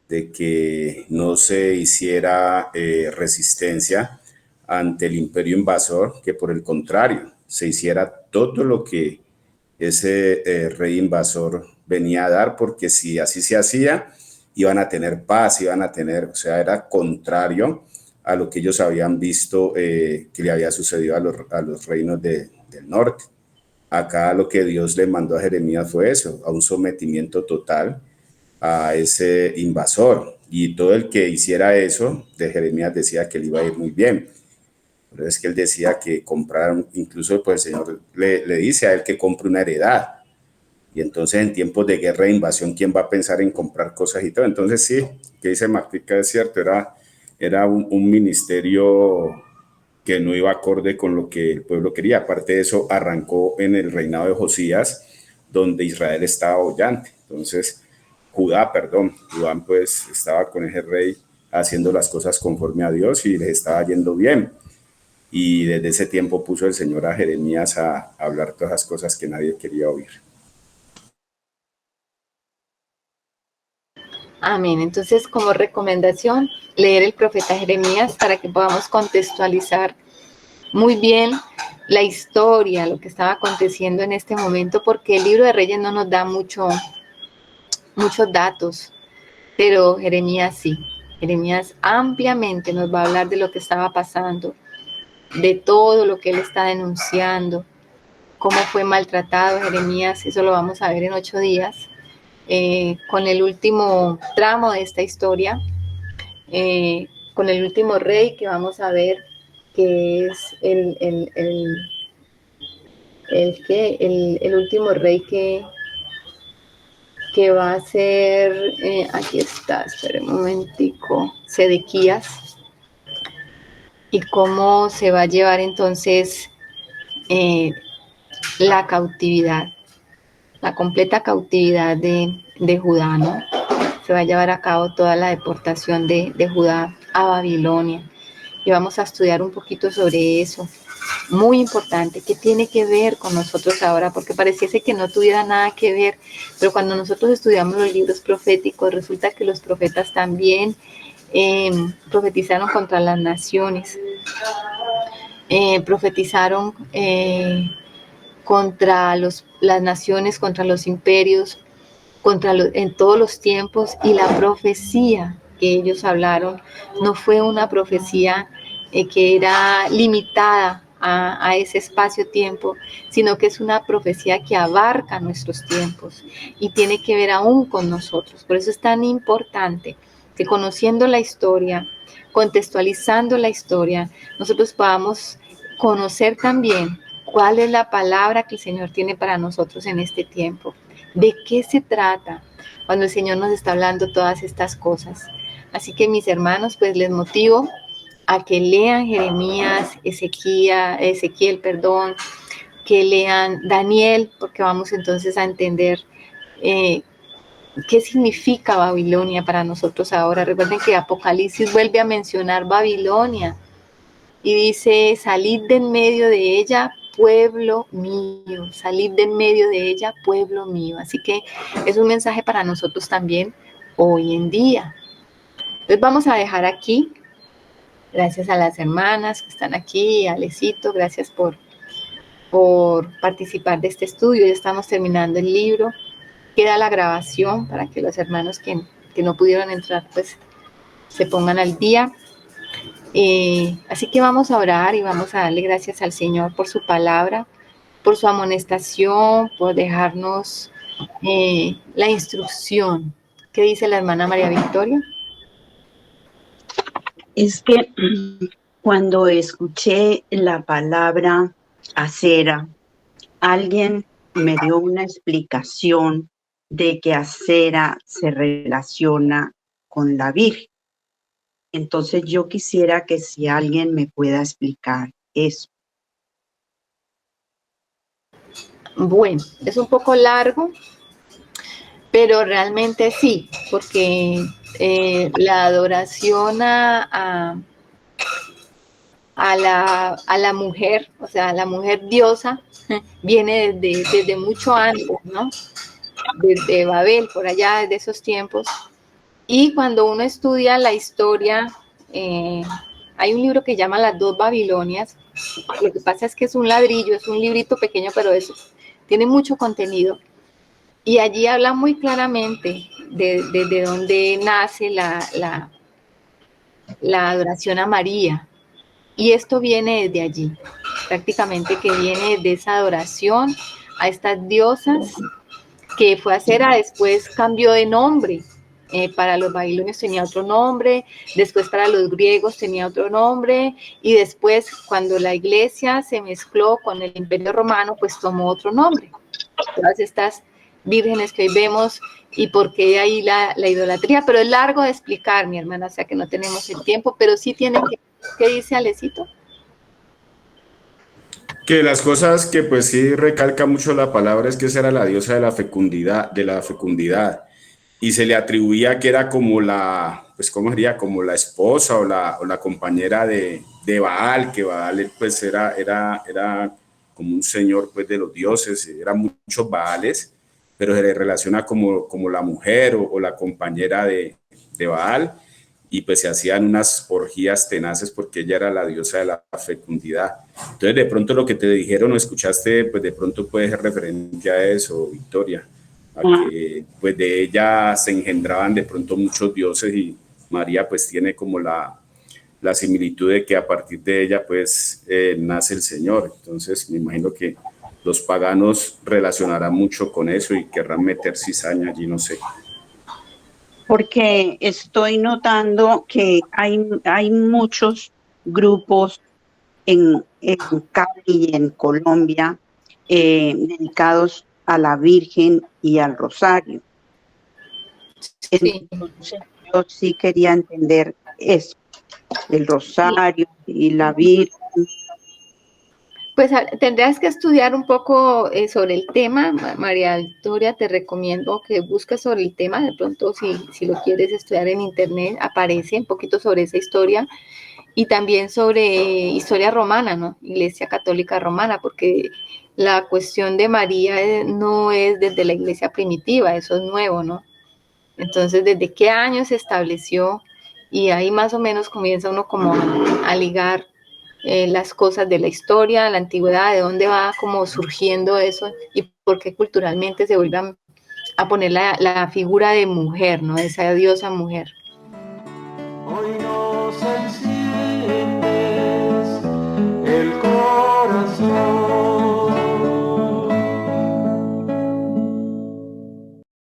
de que no se hiciera resistencia ante el imperio invasor, que por el contrario, se hiciera todo lo que ese rey invasor venía a dar, porque si así se hacía, iban a tener paz, iban a tener, o sea, era contrario a lo que ellos habían visto que le había sucedido a los reinos del norte. Acá lo que Dios le mandó a Jeremías fue eso, a un sometimiento total a ese invasor. Y todo el que hiciera eso, de Jeremías decía que le iba a ir muy bien. Pero es que él decía que compraron, incluso pues el Señor le dice a él que compre una heredad. Y entonces en tiempos de guerra e invasión, ¿quién va a pensar en comprar cosas y todo? Entonces sí, que dice Martica es cierto, era un ministerio que no iba acorde con lo que el pueblo quería. Aparte de eso, arrancó en el reinado de Josías, donde Israel estaba bollante. Entonces, Judá pues estaba con ese rey haciendo las cosas conforme a Dios y les estaba yendo bien. Y desde ese tiempo puso el Señor a Jeremías a hablar todas las cosas que nadie quería oír. Amén. Entonces, como recomendación, leer el profeta Jeremías para que podamos contextualizar muy bien la historia, lo que estaba aconteciendo en este momento, porque el libro de Reyes no nos da muchos datos, pero Jeremías sí. Jeremías ampliamente nos va a hablar de lo que estaba pasando, de todo lo que él está denunciando, cómo fue maltratado Jeremías, eso lo vamos a ver en 8 días, con el último tramo de esta historia, con el último rey que vamos a ver, que es el último rey que va a ser, aquí está, espere un momentico, Sedequías, y cómo se va a llevar entonces la cautividad, la completa cautividad de Judá, ¿no? Se va a llevar a cabo toda la deportación de Judá a Babilonia. Y vamos a estudiar un poquito sobre eso. Muy importante, ¿qué tiene que ver con nosotros ahora? Porque pareciese que no tuviera nada que ver, pero cuando nosotros estudiamos los libros proféticos, resulta que los profetas también profetizaron contra las naciones, profetizaron contra las naciones, contra los imperios, en todos los tiempos, y la profecía que ellos hablaron no fue una profecía que era limitada a ese espacio-tiempo, sino que es una profecía que abarca nuestros tiempos y tiene que ver aún con nosotros. Por eso es tan importante que, conociendo la historia, contextualizando la historia, nosotros podamos conocer también cuál es la palabra que el Señor tiene para nosotros en este tiempo. ¿De qué se trata cuando el Señor nos está hablando todas estas cosas? Así que, mis hermanos, pues les motivo a que lean Jeremías, Ezequiel, que lean Daniel, porque vamos entonces a entender qué significa Babilonia para nosotros ahora. Recuerden que Apocalipsis vuelve a mencionar Babilonia y dice: salid de en medio de ella, pueblo mío, salid de en medio de ella, pueblo mío. Así que es un mensaje para nosotros también hoy en día. Entonces vamos a dejar aquí Gracias a las hermanas que están aquí, a Alecito, gracias por participar de este estudio. Ya estamos terminando el libro. Queda la grabación para que los hermanos que no pudieron entrar pues se pongan al día. Así que vamos a orar y vamos a darle gracias al Señor por su palabra, por su amonestación, por dejarnos la instrucción. ¿Qué dice la hermana María Victoria? Es que cuando escuché la palabra acera, alguien me dio una explicación de que acera se relaciona con la Virgen. Entonces yo quisiera que si alguien me pueda explicar eso. Bueno, es un poco largo, pero realmente sí, porque la adoración a la mujer, o sea, la mujer diosa, viene desde mucho antes, ¿no? Desde Babel, por allá, desde esos tiempos. Y cuando uno estudia la historia, hay un libro que llama Las dos Babilonias. Lo que pasa es que es un ladrillo, es un librito pequeño, pero tiene mucho contenido. Y allí habla muy claramente de dónde nace la adoración a María. Y esto viene desde allí, prácticamente que viene de esa adoración a estas diosas que fue Acera, después cambió de nombre. Para los babilonios tenía otro nombre, después para los griegos tenía otro nombre, y después cuando la iglesia se mezcló con el imperio romano, pues tomó otro nombre. Todas estas vírgenes que hoy vemos, y por qué de ahí la idolatría, pero es largo de explicar, mi hermana, o sea que no tenemos el tiempo, pero sí tienen que, ¿qué dice Alecito? Que las cosas que pues sí recalca mucho la palabra es que esa era la diosa de la fecundidad, y se le atribuía que era como la, pues cómo sería, como la esposa o la compañera de Baal, que Baal pues era como un señor pues de los dioses, eran muchos Baales, pero se le relaciona como la mujer o la compañera de Baal, y pues se hacían unas orgías tenaces porque ella era la diosa de la fecundidad. Entonces de pronto lo que te dijeron o escuchaste, pues de pronto puede ser referente a eso, Victoria, a que pues de ella se engendraban de pronto muchos dioses, y María pues tiene como la similitud de que a partir de ella pues nace el Señor. Entonces me imagino que los paganos relacionarán mucho con eso y querrán meter cizaña allí, no sé. Porque estoy notando que hay muchos grupos en Cali y en Colombia dedicados a la Virgen y al Rosario. Sí. Entonces yo sí quería entender eso, el Rosario y la Virgen. Pues tendrás que estudiar un poco sobre el tema, María Victoria, te recomiendo que busques sobre el tema, de pronto si lo quieres estudiar en internet, aparece un poquito sobre esa historia, y también sobre historia romana, ¿no? Iglesia Católica Romana, porque la cuestión de María no es desde la iglesia primitiva, eso es nuevo, ¿no? Entonces, ¿desde qué año se estableció? Y ahí más o menos comienza uno como a ligar las cosas de la historia, la antigüedad, de dónde va como surgiendo eso y por qué culturalmente se vuelve a poner la figura de mujer, ¿no? De esa diosa mujer. Hoy nos